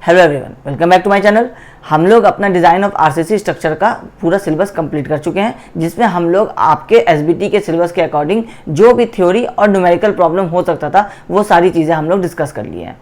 Hello everyone, welcome back to my channel. हम लोग अपना डिज़ाइन ऑफ आरसीसी स्ट्रक्चर का पूरा सिलेबस कंप्लीट कर चुके हैं, जिसमें हम लोग आपके एसबीटी के सिलेबस के अकॉर्डिंग जो भी थ्योरी और न्यूमेरिकल प्रॉब्लम हो सकता था वो सारी चीज़ें हम लोग डिस्कस कर लिए हैं।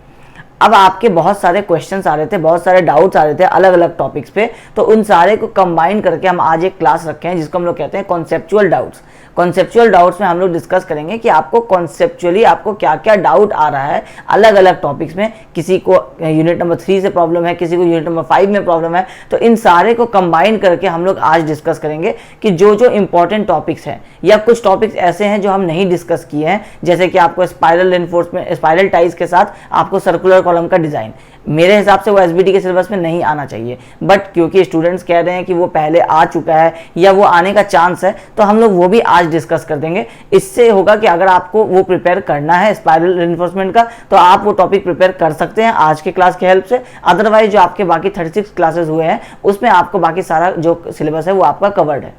अब आपके बहुत सारे क्वेश्चंस आ रहे थे, बहुत सारे डाउट्स आ रहे थे अलग अलग टॉपिक्स पे, तो उन सारे को कंबाइन करके हम आज एक क्लास रखे हैं जिसको हम लोग कहते हैं कॉन्सेप्चुअल डाउट्स। कॉन्सेप्चुअल डाउट्स में हम लोग डिस्कस करेंगे कि आपको कॉन्सेप्चुअली आपको क्या क्या डाउट आ रहा है अलग अलग टॉपिक्स में। किसी को यूनिट नंबर 3 से प्रॉब्लम है, किसी को यूनिट नंबर 5 में प्रॉब्लम है, तो इन सारे को कंबाइन करके हम लोग आज डिस्कस करेंगे कि जो जो इंपॉर्टेंट टॉपिक्स हैं या कुछ टॉपिक्स ऐसे हैं जो हम नहीं डिस्कस किए हैं, जैसे कि आपको स्पाइरल रेनफोर्समेंट, स्पाइरल टाइज के साथ आपको सर्कुलर कॉलम का डिजाइन। मेरे हिसाब से वो एसबीटी के सिलेबस में नहीं आना चाहिए, बट क्योंकि स्टूडेंट्स कह रहे हैं कि वो पहले आ चुका है या वो आने का चांस है, तो हम लोग वो भी आज डिस्कस कर देंगे। इससे होगा कि अगर आपको वो प्रिपेयर करना है स्पाइरल रेनफोर्समेंट का, तो आप वो टॉपिक प्रिपेयर कर सकते हैं आज के क्लास की हेल्प से। अदरवाइज जो आपके बाकी 36 क्लासेस हुए हैं उसमें आपको बाकी सारा जो सिलेबस है वो आपका कवर्ड है।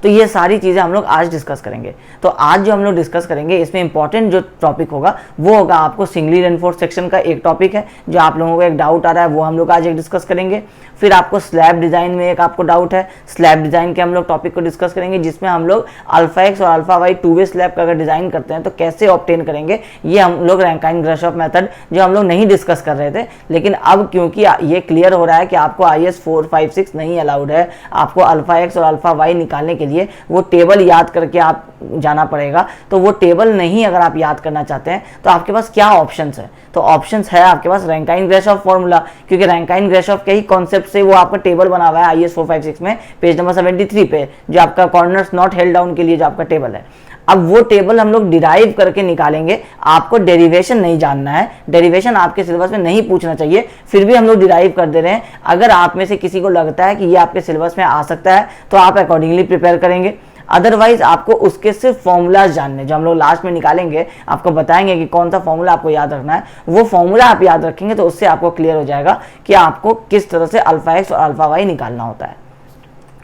तो ये सारी चीज़ें हम लोग आज डिस्कस करेंगे। तो आज जो हम लोग डिस्कस करेंगे इसमें इंपॉर्टेंट जो टॉपिक होगा वो होगा आपको सिंगली रेनफोर्स सेक्शन का एक टॉपिक है, जो आप लोगों को एक डाउट आ रहा है वो हम लोग आज एक डिस्कस करेंगे। फिर आपको स्लैब डिज़ाइन में एक आपको डाउट है, स्लैब डिज़ाइन के हम लोग टॉपिक को डिस्कस करेंगे, जिसमें हम लोग अल्फा एक्स और अल्फा वाई 2 वे स्लैब का अगर डिज़ाइन करते हैं तो कैसे ऑब्टेन करेंगे, ये हम लोग रैंकाइन-ग्रशॉफ मेथड जो हम लोग नहीं डिस्कस कर रहे थे, लेकिन अब क्योंकि ये क्लियर हो रहा है कि आपको IS 4, 5, 6 नहीं अलाउड है, आपको अल्फा एक्स और अल्फा वाई निकालने के लिए वो टेबल याद करके आप जाना पड़ेगा। तो वो टेबल नहीं अगर आप याद करना चाहते हैं तो आपके पास क्या ऑप्शंस है? तो ऑप्शंस है आपके पास रैंकाइन-ग्रशॉफ फॉर्मूला, क्योंकि रैंकाइन-ग्रशॉफ के ही कॉन्सेप्ट से वो आपका टेबल बना हुआ है IS 4, 5, 6 में पेज नंबर 73 पे, जो आपका कॉर्नर्स नॉट हेल्ड डाउन के लिए जो आपका टेबल है। अब वो टेबल हम लोग डिराइव करके निकालेंगे। आपको डेरिवेशन नहीं जानना है, डेरिवेशन आपके सिलेबस में नहीं पूछना चाहिए, फिर भी हम लोग डिराइव कर दे रहे हैं। अगर आप में से किसी को लगता है कि ये आपके सिलेबस में आ सकता है तो आप अकॉर्डिंगली प्रिपेयर करेंगे। अदरवाइज आपको उसके सिर्फ फॉर्मूलाज जानने, जो हम लोग लास्ट में निकालेंगे, आपको बताएंगे कि कौन सा फॉर्मूला आपको याद रखना है, वो फॉर्मूला आप याद रखेंगे तो उससे आपको क्लियर हो जाएगा कि आपको किस तरह से अल्फा एक्स और अल्फा वाई निकालना होता है।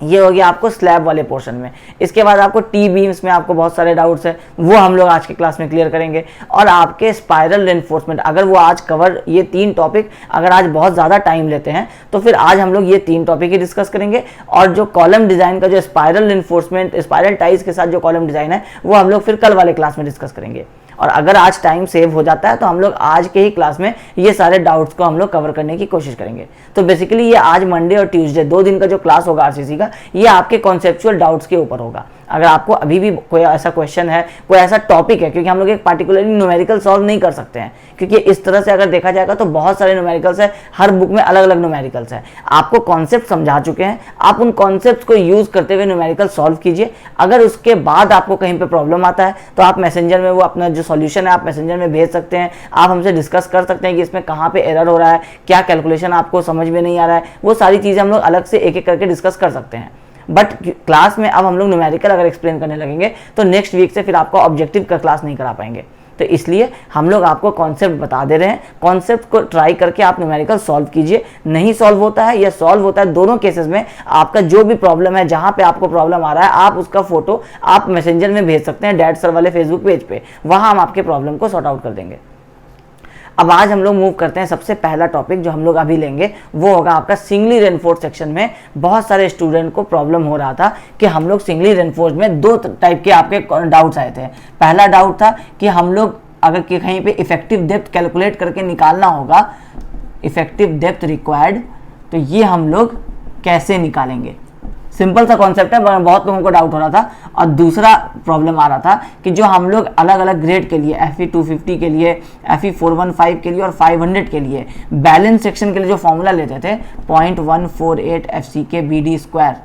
ये हो गया आपको स्लैब वाले पोर्शन में। इसके बाद आपको टी बीम्स में आपको बहुत सारे डाउट्स हैं, वो हम लोग आज के क्लास में क्लियर करेंगे। और आपके स्पाइरल रेनफोर्समेंट, अगर वो आज कवर ये 3 टॉपिक अगर आज बहुत ज़्यादा टाइम लेते हैं तो फिर आज हम लोग ये 3 टॉपिक ही डिस्कस करेंगे। और जो कॉलम डिज़ाइन का जो स्पाइरल रेनफोर्समेंट, स्पाइरल टाइज के साथ जो कॉलम डिज़ाइन है वो हम लोग फिर कल वाले क्लास में डिस्कस करेंगे। और अगर आज टाइम सेव हो जाता है तो हम लोग आज के ही क्लास में ये सारे डाउट्स को हम लोग कवर करने की कोशिश करेंगे। तो बेसिकली ये आज मंडे और ट्यूसडे 2 दिन का जो क्लास होगा आरसीसी का, ये आपके कॉन्सेप्चुअल डाउट्स के ऊपर होगा। अगर आपको अभी भी कोई ऐसा क्वेश्चन है, कोई ऐसा टॉपिक है, क्योंकि हम लोग एक पार्टिकुलरली न्यूमेरिकल सॉल्व नहीं कर सकते हैं, क्योंकि इस तरह से अगर देखा जाएगा तो बहुत सारे न्यूमेरिकल्स है, हर बुक में अलग अलग न्यूमेरिकल्स है। आपको कॉन्सेप्ट समझा चुके हैं, आप उन कॉन्सेप्ट को यूज करते हुए न्यूमेरिकल सॉल्व कीजिए। अगर उसके बाद आपको कहीं पे प्रॉब्लम आता है तो आप मैसेंजर में वो अपना जो सॉल्यूशन है आप मैसेंजर में भेज सकते हैं। आप हमसे डिस्कस कर सकते हैं कि इसमें कहाँ पे एरर हो रहा है, क्या कैलकुलेशन आपको समझ में नहीं आ रहा है, वो सारी चीज़ें हम लोग अलग से एक एक करके डिस्कस कर सकते हैं। बट क्लास में अब हम लोग न्यूमेरिकल अगर एक्सप्लेन करने लगेंगे तो नेक्स्ट वीक से फिर आपको ऑब्जेक्टिव का क्लास नहीं करा पाएंगे। तो इसलिए हम लोग आपको कॉन्सेप्ट बता दे रहे हैं, कॉन्सेप्ट को ट्राई करके आप न्यूमेरिकल सॉल्व कीजिए। नहीं सॉल्व होता है या सॉल्व होता है, दोनों केसेस में आपका जो भी प्रॉब्लम है, जहां पे आपको प्रॉब्लम आ रहा है, आप उसका फोटो आप मैसेंजर में भेज सकते हैं डैड सर वाले फेसबुक पेज पे, वहां हम आपके प्रॉब्लम को सॉर्ट आउट कर देंगे। अब आज हम लोग मूव करते हैं, सबसे पहला टॉपिक जो हम लोग अभी लेंगे वो होगा आपका सिंगली रेनफोर्स सेक्शन में। बहुत सारे स्टूडेंट को प्रॉब्लम हो रहा था कि हम लोग सिंगली रेनफोर्स में 2 टाइप के आपके डाउट्स आए थे। पहला डाउट था कि हम लोग अगर कहीं पे इफेक्टिव डेप्थ कैलकुलेट करके निकालना होगा, इफेक्टिव डेप्थ रिक्वायर्ड, तो ये हम लोग कैसे निकालेंगे। सिंपल सा कॉन्सेप्ट है, बहुत लोगों को डाउट हो रहा था। और दूसरा प्रॉब्लम आ रहा था कि जो हम लोग अलग अलग ग्रेड के लिए FE 250 के लिए, FE 415 के लिए और 500 के लिए बैलेंस सेक्शन के लिए जो फॉर्मूला लेते थे 0.148 FCK BD square,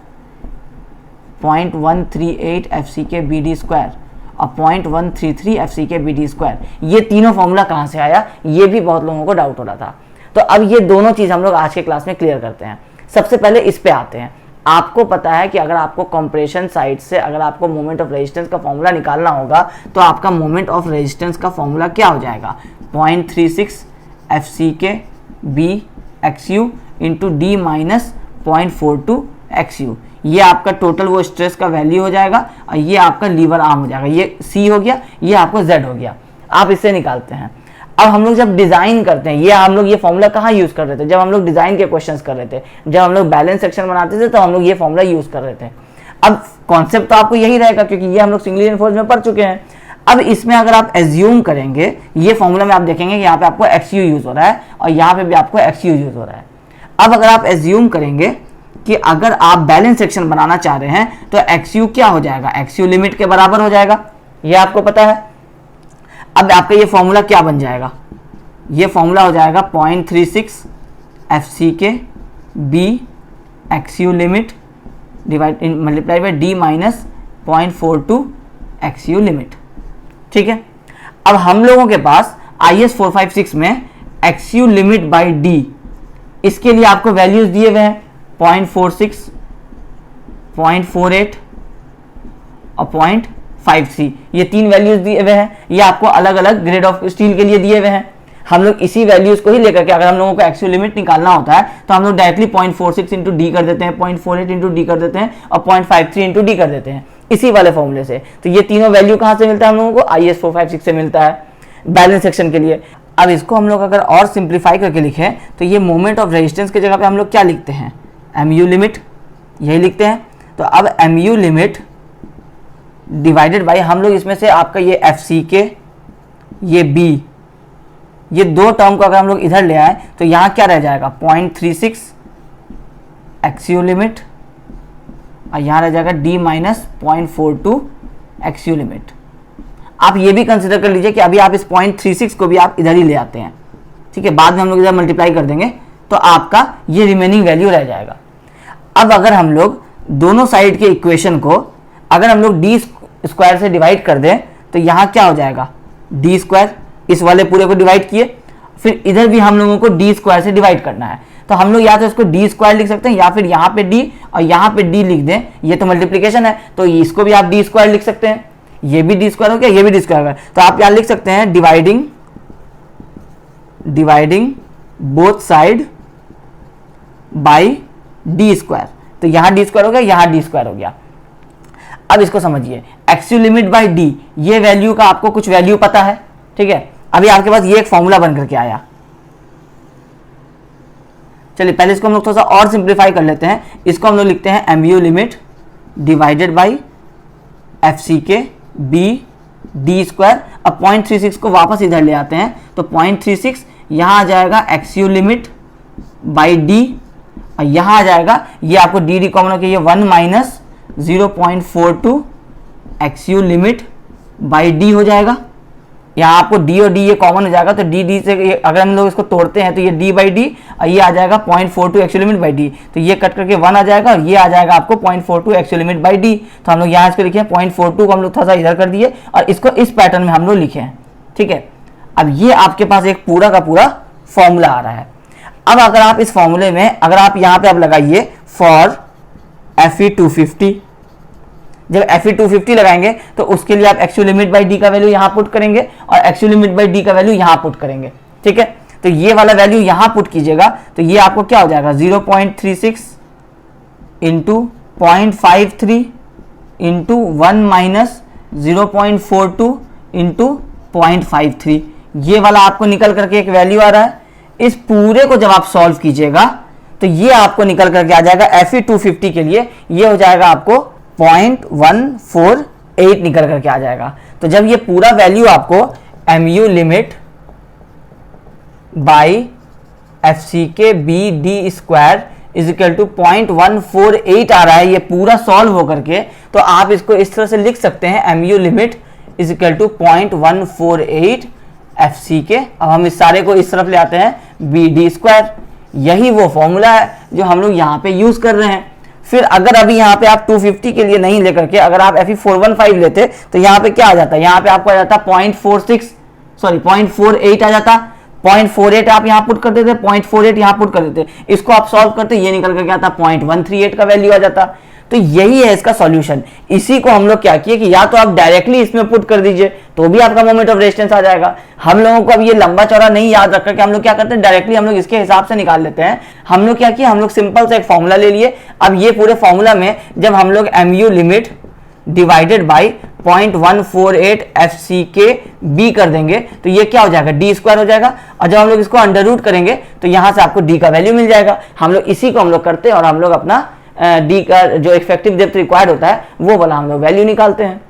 0.138 FCK BD square और 0.133 FCK BD स्क्वायर, ये तीनों फॉर्मूला कहाँ से आया, ये भी बहुत लोगों को डाउट हो रहा था। तो अब ये दोनों चीज़ हम लोग आज के क्लास में क्लियर करते हैं। सबसे पहले इस पे आते हैं। आपको पता है कि अगर आपको कंप्रेशन साइड से अगर आपको मोमेंट ऑफ रेजिस्टेंस का फॉर्मूला निकालना होगा तो आपका मोमेंट ऑफ रेजिस्टेंस का फॉर्मूला क्या हो जाएगा, 0.36 FCK BXU into D minus 0.42 XU। ये आपका टोटल वो स्ट्रेस का वैल्यू हो जाएगा और ये आपका लीवर आर्म हो जाएगा। ये C हो गया, ये आपको Z हो गया। आप इससे निकालते हैं। अब हम लोग जब डिजाइन करते हैं, ये हम लोग ये फॉर्मूला कहाँ यूज कर रहे थे, जब हम लोग डिजाइन के क्वेश्चंस कर रहे थे, जब हम लोग बैलेंस सेक्शन बनाते थे तो हम लोग ये फॉर्मूला यूज कर रहे थे। अब कॉन्सेप्ट तो आपको यही रहेगा क्योंकि ये हम लोग सिंगली रिइंफोर्स्ड में पढ़ चुके हैं। अब इसमें अगर आप एज्यूम करेंगे, ये फॉर्मूला में आप देखेंगे कि यहाँ पे आपको XU यूज हो रहा है और यहाँ पे भी आपको XU यूज हो रहा है। अब अगर आप एज्यूम करेंगे कि अगर आप बैलेंस सेक्शन बनाना चाह रहे हैं तो XU क्या हो जाएगा, XU लिमिट के बराबर हो जाएगा, ये आपको पता है। अब आपका ये फॉर्मूला क्या बन जाएगा, ये फॉर्मूला हो जाएगा 0.36 FCK B XU limit divide multiply by D minus 0.42 XU limit. ठीक है, अब हम लोगों के पास IS 456 में XU लिमिट बाय D, इसके लिए आपको वैल्यूज दिए हुए हैं 0.46, 0.48 और 0.53, ये 3 वैल्यूज दिए हुए हैं। ये आपको अलग अलग ग्रेड ऑफ स्टील के लिए दिए हुए हैं। हम लोग इसी वैल्यूज को ही लेकर के अगर हम लोगों को एक्चुअल लिमिट निकालना होता है तो हम लोग डायरेक्टली 0.46 इंटू डी कर देते हैं, 0.48 इंटू डी कर देते हैं और 0.53 इंटू डी कर देते हैं इसी वाले फॉर्मूले से। तो ये तीनों वैल्यू कहाँ से मिलता है हम लोगों को, IS 456 से मिलता है बैलेंस सेक्शन के लिए। अब इसको हम लोग अगर और सिंप्लीफाई करके लिखें तो ये मोमेंट ऑफ रेजिस्टेंस की जगह पे हम लोग क्या लिखते हैं, MU लिमिट, यही लिखते हैं। तो अब MU लिमिट डिवाइडेड बाई, हम लोग इसमें से आपका ये FCK, ये B, ये दो टर्म को अगर हम लोग इधर ले आए तो यहाँ क्या रह जाएगा 0.36 XU लिमिट और यहाँ रह जाएगा D माइनस 0.42 XU लिमिट। आप ये भी कंसिडर कर लीजिए कि अभी आप इस 0.36 को भी आप इधर ही ले आते हैं, ठीक है, बाद में हम लोग इधर मल्टीप्लाई कर देंगे तो आपका ये रिमेनिंग वैल्यू रह जाएगा। अब अगर हम लोग दोनों साइड के इक्वेशन को अगर हम लोग D स्क्वायर से डिवाइड कर दें तो यहाँ क्या हो जाएगा D स्क्वायर, इस वाले पूरे को डिवाइड किए, फिर इधर भी हम लोगों को D स्क्वायर से डिवाइड करना है तो हम लोग या तो इसको D स्क्वायर लिख सकते हैं या फिर यहाँ पे D और यहाँ पे D लिख दें, ये तो मल्टीप्लिकेशन है तो इसको भी आप D स्क्वायर लिख सकते हैं, ये भी D स्क्वायर हो गया, ये भी D स्क्वायर हो गया। तो आप यहाँ लिख सकते हैं dividing both side by D square, तो यहाँ D स्क्वायर हो गया, यहाँ D स्क्वायर हो गया। अब इसको समझिए, XU लिमिट बाई D, ये वैल्यू का आपको कुछ वैल्यू पता है, ठीक है। अभी आपके पास ये एक फॉर्मूला बन करके आया। चलिए पहले इसको हम लोग थोड़ा सा और सिंप्लीफाई कर लेते हैं। इसको हम लोग लिखते हैं MU limit divided by FCK B D square. अब 0.36 को वापस इधर ले आते हैं तो 0.36 यहाँ आ जाएगा XU लिमिट बाई D और यहाँ आ जाएगा, ये आपको D कॉमन हो गया, ये 1 minus 0.42 XU limit by D हो जाएगा। यहाँ आपको D और D ये कॉमन हो जाएगा तो D से अगर हम लोग इसको तोड़ते हैं तो ये D बाई डी और ये आ जाएगा 0.42 एक्चुअल लिमिट बाई D, तो ये कट करके 1 आ जाएगा और ये आ जाएगा आपको 0.42 एक्चुअल लिमिट बाई D। तो हम लोग यहाँ इसको लिखे 0.42 को हम लोग थोड़ा सा इधर कर दिए और इसको इस पैटर्न में हम लोग लिखे हैं, ठीक है। अब ये आपके पास एक पूरा का पूरा फॉर्मूला आ रहा है। अब अगर आप इस फॉर्मूले में अगर आप यहाँ पे आप लगाइए फॉर Fe250, जब Fe250 लगाएंगे तो उसके लिए आप XU लिमिट बाई D का वैल्यू यहाँ पुट करेंगे और XU लिमिट बाई D का वैल्यू यहाँ पुट करेंगे, ठीक है। तो ये वाला वैल्यू यहाँ पुट कीजिएगा तो ये आपको क्या हो जाएगा 0.36 इंटू 0.53 इंटू 1 माइनस 0.42 इंटू 0.53, ये वाला आपको निकल करके एक वैल्यू आ रहा है। इस पूरे को जब आप सॉल्व कीजिएगा तो ये आपको निकल करके आ जाएगा Fe250 के लिए ये हो जाएगा आपको 0.148 निकल करके आ जाएगा। तो जब ये पूरा वैल्यू आपको MU limit by FCK BD square is equal to 0.148 आ रहा है, ये पूरा सॉल्व होकर के, तो आप इसको इस तरह से लिख सकते हैं MU limit is equal to 0.148 FCK। अब हम इस सारे को इस तरफ ले आते हैं BD स्क्वायर, यही वो फॉर्मूला है जो हम लोग यहाँ पे यूज कर रहे हैं। फिर अगर अभी यहाँ पे आप 250 के लिए नहीं लेकर के अगर आप Fe415 लेते तो यहाँ पे क्या आ जाता है, यहाँ पे आपको आ जाता 0.48 आ जाता, 0.48 आप यहाँ पुट कर देते, 0.48 यहाँ पुट कर देते, इसको आप सॉल्व करते ये निकल करके आता 0.138 का वैल्यू आ जाता। तो यही है इसका सॉल्यूशन। इसी को हम लोग क्या किए कि या तो आप डायरेक्टली इसमें पुट कर दीजिए तो भी आपका मोमेंट ऑफ रेजिस्टेंस आ जाएगा। हम लोगों को अब ये लंबा चौड़ा नहीं याद रख करके हम लोग क्या करते हैं डायरेक्टली हम लोग इसके हिसाब से निकाल लेते हैं। हम लोग क्या किया, हम लोग सिंपल से एक फॉर्मूला ले लिए। अब ये पूरे फॉर्मूला में जब हम लोग MU limit divided by 0.148 FCK कर देंगे तो ये क्या हो जाएगा, डी स्क्वायर हो जाएगा। और जब हम लोग इसको अंडर रूट करेंगे तो यहां से आपको डी का वैल्यू मिल जाएगा। हम लोग इसी को हम लोग करते हैं और हम लोग अपना डी का जो इफेक्टिव डेप्थ रिक्वायर्ड होता है वो वाला हम लोग वैल्यू निकालते हैं।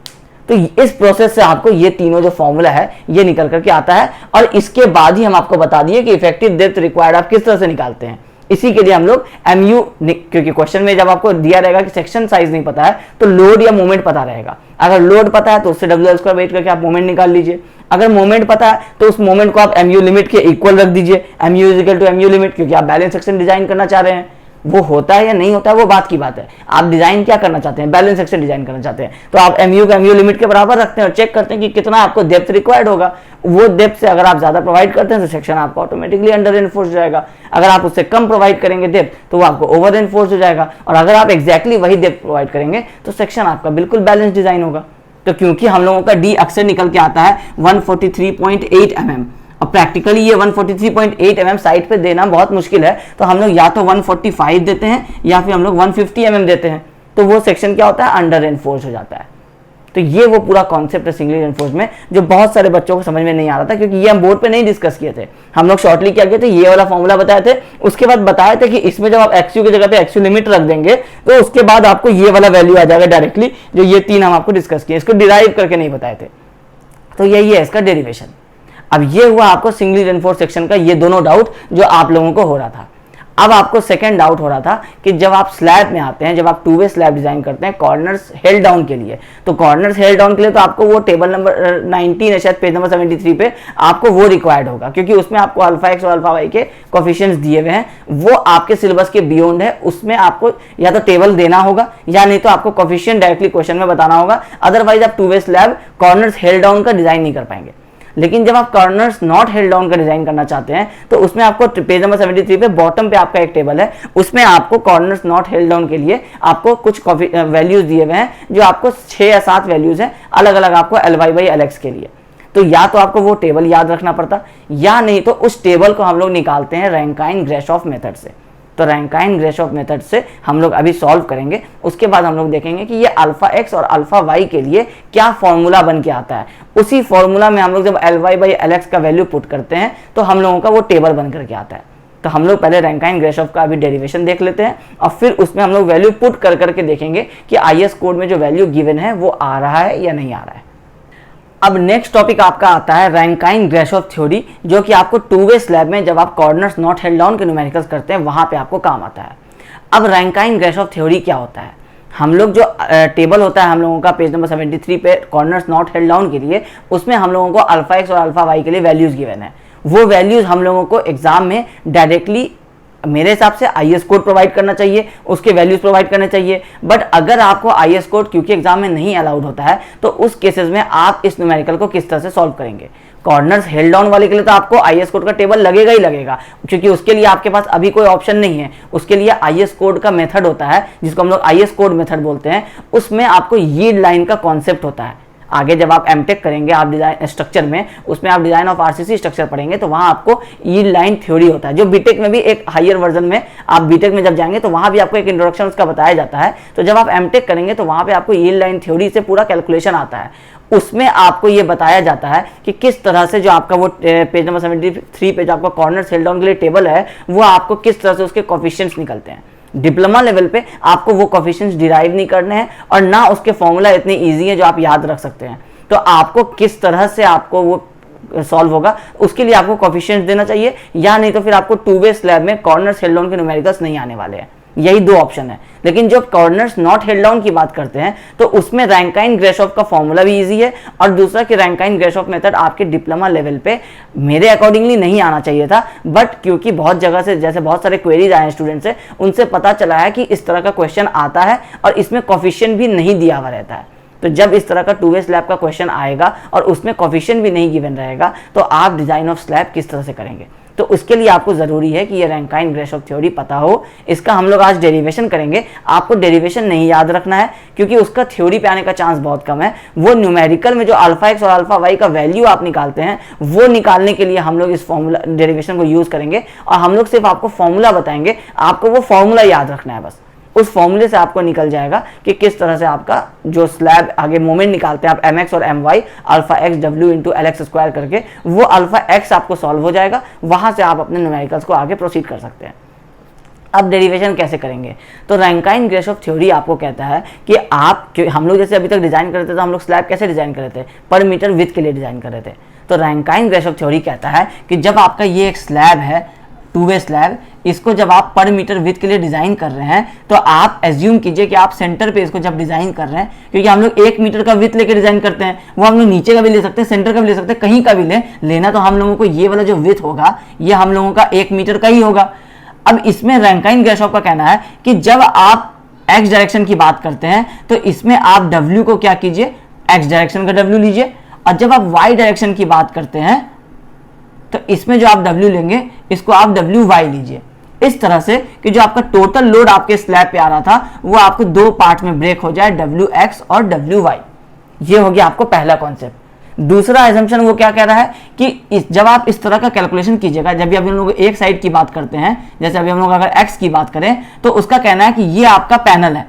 तो इस प्रोसेस से आपको ये तीनों जो फॉर्मूला है ये निकल करके आता है और इसके बाद ही हम आपको बता दिए कि इफेक्टिव डेप्थ रिक्वायर्ड आप किस तरह से निकालते हैं। इसी के लिए हम लोग MU, क्योंकि क्वेश्चन में जब आपको दिया रहेगा कि सेक्शन साइज नहीं पता है तो लोड या मोमेंट पता रहेगा। अगर लोड पता है तो उससे WL² वेट करके आप मोमेंट निकाल लीजिए। अगर मोमेंट पता है तो उस मोमेंट को आप MU लिमिट के इक्वल रख दीजिए, MU equal to MU limit, क्योंकि आप बैलेंस सेक्शन डिजाइन करना चाह रहे हैं। वो होता है या नहीं होता है वो बात की बात है। आप डिजाइन क्या करना चाहते हैं, बैलेंस सेक्शन डिजाइन करना चाहते हैं, तो आप MU का MU लिमिट के बराबर रखते हैं और चेक करते हैं कि कितना आपको डेप्थ रिक्वायर्ड होगा। वो डेप्थ से अगर आप ज्यादा प्रोवाइड करते हैं तो सेक्शन आपका ऑटोमेटिकली अंडर एनफोर्स हो जाएगा। अगर आप उससे कम प्रोवाइड करेंगे डेप्थ तो वो आपको ओवर एनफोर्स हो जाएगा। और अगर आप एक्जैक्टली वही डेप्थ प्रोवाइड करेंगे तो सेक्शन आपका बिल्कुल बैलेंस डिजाइन होगा। तो क्योंकि हम लोगों का डी अक्सर निकल के आता है 143.8 mm, और प्रैक्टिकली ये 143.8 mm साइड पे देना बहुत मुश्किल है, तो हम लोग या तो 145 देते हैं या फिर हम लोग 150 mm देते हैं, तो वो सेक्शन क्या होता है, अंडर एनफोर्स हो जाता है। तो ये वो पूरा कॉन्सेप्ट है सिंगल एनफोर्स में, जो बहुत सारे बच्चों को समझ में नहीं आ रहा था, क्योंकि ये हम बोर्ड पे नहीं डिस्कस किए थे। हम लोग शॉर्टली क्या किए थे, ये वाला फॉर्मूला बताए थे, उसके बाद बताए थे कि इसमें जब आप एक्सयू की जगह पे एक्सयू लिमिट रख देंगे तो उसके बाद आपको ये वाला वैल्यू आ जाएगा डायरेक्टली, जो ये तीन हम आपको डिस्कस किए, इसको डिराइव करके नहीं बताए थे। तो यही है इसका डेरिवेशन। अब ये हुआ आपको सिंगली रेनफोर्स सेक्शन का ये दोनों डाउट जो आप लोगों को हो रहा था। अब आपको सेकंड डाउट हो रहा था कि जब आप स्लैब में आते हैं, जब आप 2 वे स्लैब डिजाइन करते हैं कॉर्नर्स हेल्ड डाउन के लिए, तो कॉर्नर्स हेल्ड डाउन के लिए तो आपको वो टेबल नंबर 19 है शायद, पेज नंबर 73 पे आपको वो रिक्वायर्ड होगा, क्योंकि उसमें आपको अल्फा एक्स और अल्फा वाई के कोफिशिएंट्स दिए हुए हैं, वो आपके सिलेबस के बियॉन्ड है। उसमें आपको या तो टेबल देना होगा या नहीं तो आपको कोफिशिएंट डायरेक्टली क्वेश्चन में बताना होगा, अदरवाइज आप 2 वे स्लैब कॉर्नर्स हेल्ड डाउन का डिजाइन नहीं कर पाएंगे। लेकिन जब आप कॉर्नर्स नॉट हेल्ड डाउन का डिजाइन करना चाहते हैं तो उसमें आपको पेज नंबर 73 पे बॉटम पे आपका एक टेबल है, उसमें आपको कॉर्नर्स नॉट हेल्ड डाउन के लिए आपको कुछ वैल्यूज दिए हुए हैं, जो आपको 6 या 7 वैल्यूज हैं अलग अलग आपको LY/LX के लिए। तो या तो आपको वो टेबल याद रखना पड़ता, या नहीं तो उस टेबल को हम लोग निकालते हैं रैंकाइन-ग्रेशॉफ मेथड से। तो रैंकाइन-ग्रेशॉफ मेथड से हम लोग अभी सॉल्व करेंगे, उसके बाद हम लोग देखेंगे कि ये अल्फा एक्स और अल्फा वाई के लिए क्या फॉर्मूला बन के आता है। उसी फॉर्मूला में हम लोग जब LY/LX का वैल्यू पुट करते हैं तो हम लोगों का वो टेबल बन करके आता है। तो हम लोग पहले रैंकाइन-ग्रेशॉफ का अभी डेरिवेशन देख लेते हैं और फिर उसमें हम लोग वैल्यू पुट कर करके देखेंगे कि IS कोड में जो वैल्यू गिवन है वो आ रहा है या नहीं आ रहा है। अब नेक्स्ट टॉपिक आपका आता है रैंकाइन-ग्रेशॉफ थ्योरी, जो कि आपको 2 वे स्लैब में जब आप कॉर्नर्स नॉट हेल्ड डाउन के न्यूमेरिकल्स करते हैं वहां पे आपको काम आता है। अब रैंकाइन-ग्रेशॉफ थ्योरी क्या होता है, हम लोग जो टेबल होता है हम लोगों का पेज नंबर 73 पे कॉर्नर्स नॉट हेल्ड डाउन के लिए, उसमें हम लोगों को अल्फा एक्स और अल्फा वाई के लिए वैल्यूज गिवन है। वो वैल्यूज हम लोगों को एग्जाम में डायरेक्टली मेरे हिसाब से IS कोड प्रोवाइड करना चाहिए, उसके वैल्यूज प्रोवाइड करने चाहिए। बट अगर आपको IS कोड क्योंकि एग्जाम में नहीं अलाउड होता है तो उस केसेस में आप इस न्यूमेरिकल को किस तरह से सॉल्व करेंगे। कॉर्नर्स हेल्ड डाउन वाले के लिए तो आपको IS कोड का टेबल लगेगा ही लगेगा, क्योंकि उसके लिए आपके पास अभी कोई ऑप्शन नहीं है। उसके लिए IS कोड का मेथड होता है जिसको हम लोग IS कोड मेथड बोलते हैं, उसमें आपको यील्ड लाइन का कॉन्सेप्ट होता है। आगे जब आप एमटेक करेंगे आप डिजाइन स्ट्रक्चर में, उसमें आप डिजाइन ऑफ आरसीसी स्ट्रक्चर पढ़ेंगे तो वहां आपको यील्ड लाइन थ्योरी होता है, जो बीटेक में भी एक हायर वर्जन में आप बीटेक में जब जाएंगे तो वहां भी आपको एक इंट्रोडक्शन उसका बताया जाता है। तो जब आप एमटेक करेंगे तो वहां पे आपको यील्ड लाइन थ्योरी से पूरा कैलकुलेशन आता है। उसमें आपको ये बताया जाता है कि किस तरह से जो आपका वो पेज नंबर 73 पे जो आपका कॉर्नर हेल्ड डाउन के लिए टेबल है वो आपको किस तरह से उसके कोफिशिएंट्स निकलते हैं। डिप्लोमा लेवल पे आपको वो कोफिशिएंट्स डिराइव नहीं करने हैं और ना उसके फॉर्मूला इतने इजी है जो आप याद रख सकते हैं। तो आपको किस तरह से आपको वो सॉल्व होगा उसके लिए आपको कोफिशिएंट्स देना चाहिए, या नहीं तो फिर आपको 2 वे स्लैब में कॉर्नर्स हेल्ड डाउन के न्यूमेरिकल्स नहीं आने वाले हैं। यही दो ऑप्शन है। लेकिन जब कॉर्नर्स नॉट हेल्ड डाउन की बात करते हैं तो उसमें रैंकाइन-ग्रेशॉफ का फॉर्मूला भी इजी है, और दूसरा कि रैंकाइन-ग्रेशॉफ मेथड आपके डिप्लोमा लेवल पे मेरे अकॉर्डिंगली नहीं आना चाहिए था, बट क्योंकि बहुत जगह से जैसे बहुत सारे क्वेरीज आए हैं स्टूडेंट से, उनसे पता चला है कि इस तरह का क्वेश्चन आता है और इसमें कोफिशिएंट भी नहीं दिया हुआ रहता है। तो जब इस तरह का 2 वे स्लैब का क्वेश्चन आएगा और उसमें कोफिशिएंट भी नहीं गिवन रहेगा तो आप डिजाइन ऑफ स्लैब किस तरह से करेंगे। तो उसके लिए आपको जरूरी है कि ये रैंकाइन-ग्रेशॉफ थ्योरी पता हो। इसका हम लोग आज डेरिवेशन करेंगे। आपको डेरिवेशन नहीं याद रखना है क्योंकि उसका थ्योरी पे आने का चांस बहुत कम है। वो न्यूमेरिकल में जो अल्फा एक्स और अल्फा वाई का वैल्यू आप निकालते हैं वो निकालने के लिए हम लोग इस फॉर्मूला डेरिवेशन को यूज करेंगे, और हम लोग सिर्फ आपको फॉर्मूला बताएंगे, आपको वो फॉर्मूला याद रखना है बस। उस फॉर्मूले से आपको निकल जाएगा कि किस तरह से आपका जो स्लैब आगे मोमेंट निकालते हैं आप mx और my alpha x W into L x square करके, वो अल्फा एक्स आपको सॉल्व हो जाएगा, वहां से आप अपने न्यूमेरिकल्स को आगे प्रोसीड कर सकते हैं। अब डेरिवेशन कैसे करेंगे? तो रैंकाइन ग्रेशॉफ थ्योरी आपको कहता है कि हम लोग जैसे अभी तक डिजाइन कर रहे थे, तो हम लोग स्लैब कैसे डिजाइन कर रहे थे? पर मीटर विड्थ के लिए डिजाइन कर रहे थे। तो रैंकाइन ग्रेशॉफ थ्योरी कहता है कि जब आपका ये एक स्लैब है, टू वे स्लैब, इसको जब आप पर मीटर विड्थ के लिए डिजाइन कर रहे हैं, तो आप एज्यूम कीजिए कि आप सेंटर पे इसको जब डिजाइन कर रहे हैं, क्योंकि हम लोग 1 मीटर का विड्थ लेके डिजाइन करते हैं, वो हम लोग नीचे का भी ले सकते हैं, सेंटर का भी ले सकते हैं, कहीं का भी लेना तो हम लोगों को ये वाला जो विड्थ होगा ये हम लोगों का 1 मीटर का ही होगा। अब इसमें रैंकाइन ग्रेशॉफ का कहना है कि जब आप एक्स डायरेक्शन की बात करते हैं तो इसमें आप डब्ल्यू को क्या कीजिए, एक्स डायरेक्शन का डब्ल्यू लीजिए, और जब आप वाई डायरेक्शन की बात करते हैं तो इसमें जो आप डब्ल्यू लेंगे इसको आप डब्ल्यू वाई लीजिए, इस तरह से कि जो आपका टोटल लोड आपके स्लैब पे आ रहा था वो आपको 2 पार्ट में ब्रेक हो जाए, डब्ल्यू एक्स और डब्ल्यू वाई। ये हो गया आपको पहला कॉन्सेप्ट। दूसरा एजम्पशन वो क्या कह रहा है कि जब आप इस तरह का कैलकुलेशन कीजिएगा, जब भी अभी हम लोग एक साइड की बात करते हैं, जैसे अभी हम लोग अगर एक्स की बात करें तो उसका कहना है कि ये आपका पैनल है,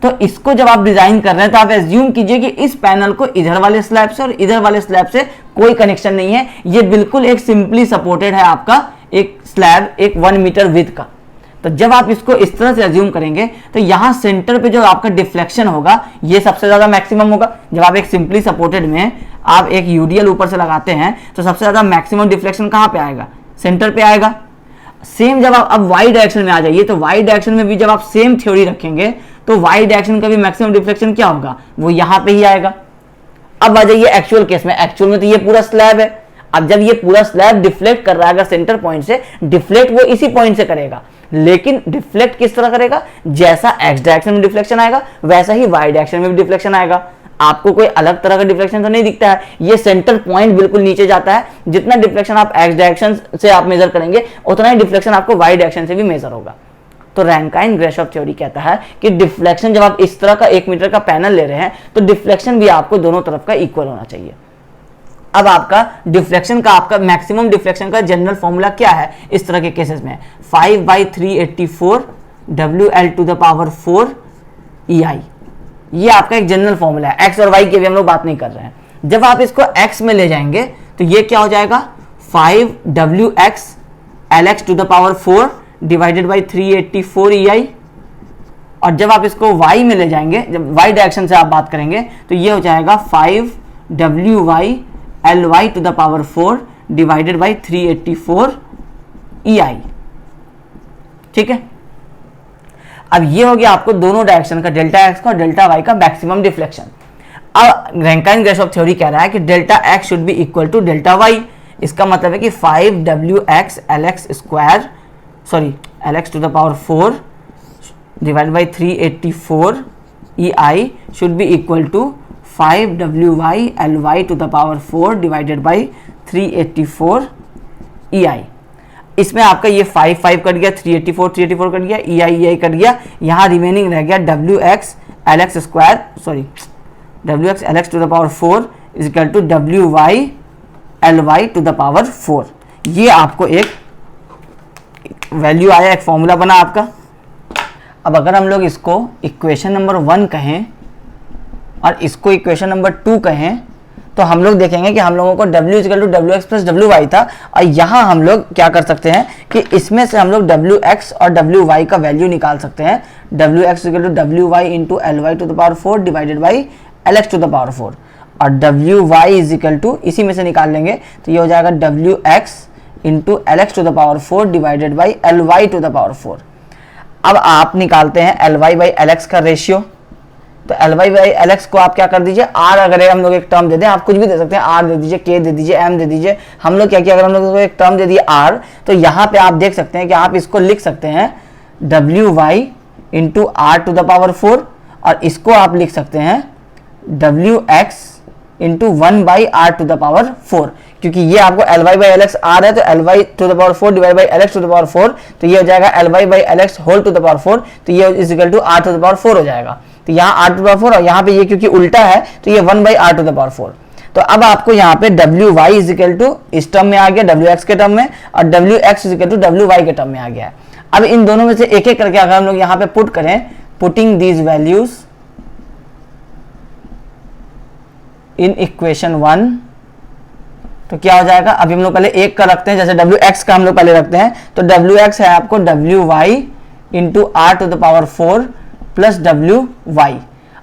तो इसको जब आप डिजाइन कर रहे हैं तो आप एज्यूम कीजिए कि इस पैनल को इधर वाले स्लैब से और इधर वाले स्लैब से कोई कनेक्शन नहीं है, ये बिल्कुल एक सिंपली सपोर्टेड है आपका एक स्लैब, एक 1 मीटर विड्थ का। तो जब आप इसको इस तरह से एज्यूम करेंगे तो यहां सेंटर पे जो आपका डिफ्लेक्शन होगा ये सबसे ज्यादा मैक्सिमम होगा। जब आप एक सिंपली सपोर्टेड में आप एक यूडीएल ऊपर से लगाते हैं तो सबसे ज्यादा मैक्सिमम डिफ्लेक्शन कहां पे आएगा? सेंटर पे आएगा। सेम जब आप अब वाई डायरेक्शन में आ जाइए तो वाई डायरेक्शन में भी जब आप सेम थ्योरी रखेंगे तो वाई डायरेक्शन का भी मैक्सिमम डिफ्लेक्शन क्या होगा? वो यहां पे ही आएगा। अब आ जाइए एक्चुअल केस में। एक्चुअल में तो ये पूरा स्लैब है। अब जब ये पूरा स्लैब डिफ्लेक्ट कर रहा है, अगर सेंटर पॉइंट से डिफ्लेक्ट वो इसी पॉइंट से करेगा, लेकिन डिफ्लेक्ट किस तरह करेगा? जैसा एक्स डायरेक्शन में डिफ्लेक्शन आएगा वैसा ही वाई डायरेक्शन में भी डिफ्लेक्शन आएगा। आपको कोई अलग तरह का डिफ्लेक्शन तो नहीं दिखता है, ये सेंटर पॉइंट बिल्कुल नीचे जाता है। जितना डिफ्लेक्शन आप एक्स डायरेक्शन से आप मेजर करेंगे उतना ही डिफ्लेक्शन आपको वाई डायरेक्शन से भी मेजर होगा। तो रैंकाइन ग्रेशॉफ थ्योरी कहता है कि डिफ्लेक्शन जब आप इस तरह का 1 मीटर का पैनल ले रहे हैं तो डिफ्लेक्शन भी आपको दोनों तरफ का इक्वल होना चाहिए। अब आपका डिफ्लेक्शन का आपका मैक्सिमम डिफ्लेक्शन का जनरल फॉर्मूला क्या है इस तरह के केसेस में? 5/384 WL⁴ EI, ये आपका एक जनरल फॉर्मूला है। एक्स और वाई की भी हम लोग बात नहीं कर रहे हैं। जब आप इसको एक्स में ले जाएंगे तो ये क्या हो जाएगा? 5WX LX⁴ divided by 384 EI। और जब आप इसको वाई में ले जाएंगे, जब वाई डायरेक्शन से आप बात करेंगे तो ये हो जाएगा 5WY LY⁴ divided by 384 EI। ठीक है। अब ये हो गया आपको दोनों डायरेक्शन का, डेल्टा एक्स का और डेल्टा वाई का मैक्सिमम डिफ्लेक्शन। अब रैंकाइन ग्रेशॉफ थ्योरी कह रहा है कि delta X should be equal to delta Y. इसका मतलब है कि 5WX LX⁴ divided by 384 EI should be equal to 5WY LY⁴ divided by 384 EI। इसमें आपका ये 5 कट गया, 384 कट गया, EI कट गया, यहाँ रिमेनिंग रह गया WX LX⁴ is equal to WY LY⁴। ये आपको एक वैल्यू आया, एक फॉर्मूला बना आपका। अब अगर हम लोग इसको इक्वेशन नंबर 1 कहें और इसको इक्वेशन नंबर 2 कहें तो हम लोग देखेंगे कि हम लोगों को W = WX + WY था, और यहाँ हम लोग क्या कर सकते हैं कि इसमें से हम लोग WX और WY का वैल्यू निकाल सकते हैं। WX = WY × LY⁴ divided by LX⁴, और WY = इसी में से निकाल लेंगे तो ये हो जाएगा WX × LX⁴ divided by LY⁴। अब आप निकालते हैं LY/LX का रेशियो। तो LY/LX को आप क्या कर दीजिए, R अगर हम लोग एक टर्म दे दें, आप कुछ भी दे सकते हैं, R दे दीजिए, K दे दीजिए, M दे दीजिए। हम लोग क्या किया, अगर हम लोग को एक टर्म दे दिए R, तो यहाँ पे आप देख सकते हैं कि आप इसको लिख सकते हैं WY × R⁴, और इसको आप लिख सकते हैं WX × 1/R⁴, क्योंकि ये आपको LY/LX R है तो LY⁴ डिवाइड बाई LX⁴, तो ये हो जाएगा LY/LX⁴, तो ये इज इक्वल टू R⁴ हो जाएगा। तो यहाँ R⁴ और यहाँ पे ये क्योंकि उल्टा है तो ये 1/R⁴। तो अब आपको यहाँ पे WY = इस टर्म में आ गया WX के टर्म में, और WX = WY के टर्म में आ गया है। अब इन दोनों में से एक एक करके अगर हम लोग यहाँ पे पुट करें, putting these values in equation 1, तो क्या हो जाएगा। अभी हम लोग पहले एक का रखते हैं, जैसे wx का हम लोग पहले रखते हैं, तो wx है आपको wy into R to the power 4 plus wy।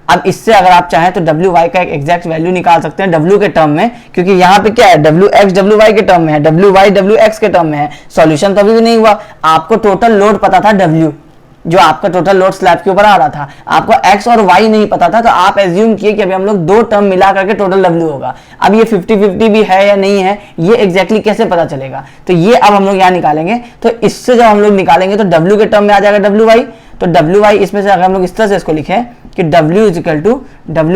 अब इससे अगर आप चाहें तो wy का एक एग्जैक्ट वैल्यू निकाल सकते हैं w के टर्म में, क्योंकि यहाँ पे क्या है, wx wy के टर्म में है, wy wx के टर्म में है। सॉल्यूशन तो अभी भी नहीं हुआ, आपको टोटल लोड पता था w, जो आपका टोटल लोड स्लैब के ऊपर आ रहा था, आपको x और y नहीं पता था, तो आप एज्यूम किए कि अभी हम लोग दो टर्म मिला करके टोटल w होगा। अब ये 50-50 भी है या नहीं है, ये एग्जैक्टली कैसे पता चलेगा, तो ये अब हम लोग यहाँ निकालेंगे। तो इससे जब हम लोग निकालेंगे तो w के टर्म में आ जाएगा wy, तो wy इसमें से अगर हम लोग इस तरह से इसको लिखें कि w is equal to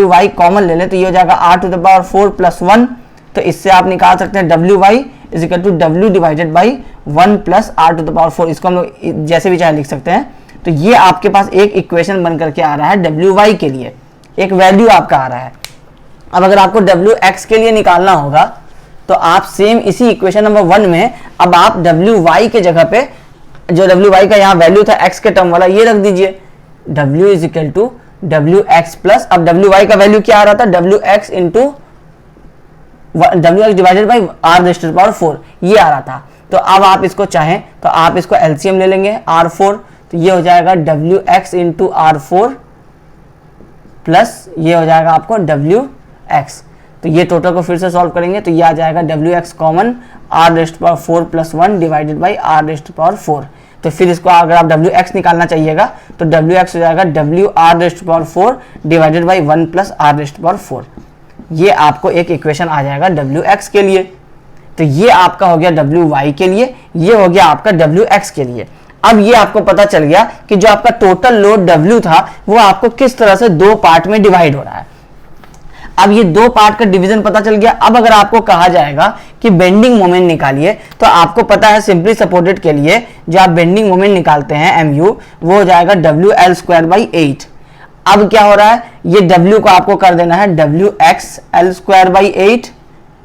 wy common ले लें, तो ये हो जाएगा r to the power 4 plus 1, तो इससे आप निकाल सकते हैं wy is equal to w divided by 1 plus r to the power 4। इसको हम लोग जैसे भी चाहे लिख सकते हैं। तो ये आपके पास एक इक्वेशन बन करके आ रहा है wy के लिए, एक वैल्यू आपका आ रहा है। अब अगर आपको wx के लिए निकालना होगा तो आप सेम इसी इक्वेशन नंबर 1 में अब आप wy के जगह पे जो wy का यहाँ वैल्यू था x के टर्म वाला, ये रख दीजिए, w is equal to wx plus, अब wy का वैल्यू क्या आ रहा था, wx into wx divided by r raise to power 4, ये आ रहा था। तो अब आप इसको चाहें तो आप इसको एलसीएम ले लेंगे r4, तो ये हो जाएगा wx इंटू r4 प्लस ये हो जाएगा आपको wx। तो ये टोटल को फिर से सॉल्व करेंगे तो ये आ जाएगा wx common r raise to power 4 plus 1 divided by r raise to power 4। तो फिर इसको अगर आप wx निकालना चाहिएगा तो wx हो जाएगा r raise to power 4 divided by 1 plus r raise to power 4। ये आपको एक इक्वेशन आ जाएगा wx के लिए। तो ये आपका हो गया wy के लिए, ये हो गया आपका wx के लिए। अब ये आपको पता चल गया कि जो आपका टोटल लोड W था वो आपको किस तरह से दो पार्ट में डिवाइड हो रहा है। अब ये दो पार्ट का डिवीजन पता चल गया। अब अगर आपको कहा जाएगा कि बेंडिंग मोमेंट निकालिए, तो आपको पता है सिंपली सपोर्टेड के लिए जो आप बेंडिंग मोमेंट निकालते हैं mu, वो हो जाएगा WL²/8। अब क्या हो रहा है, ये W को आपको कर देना है WXL²/8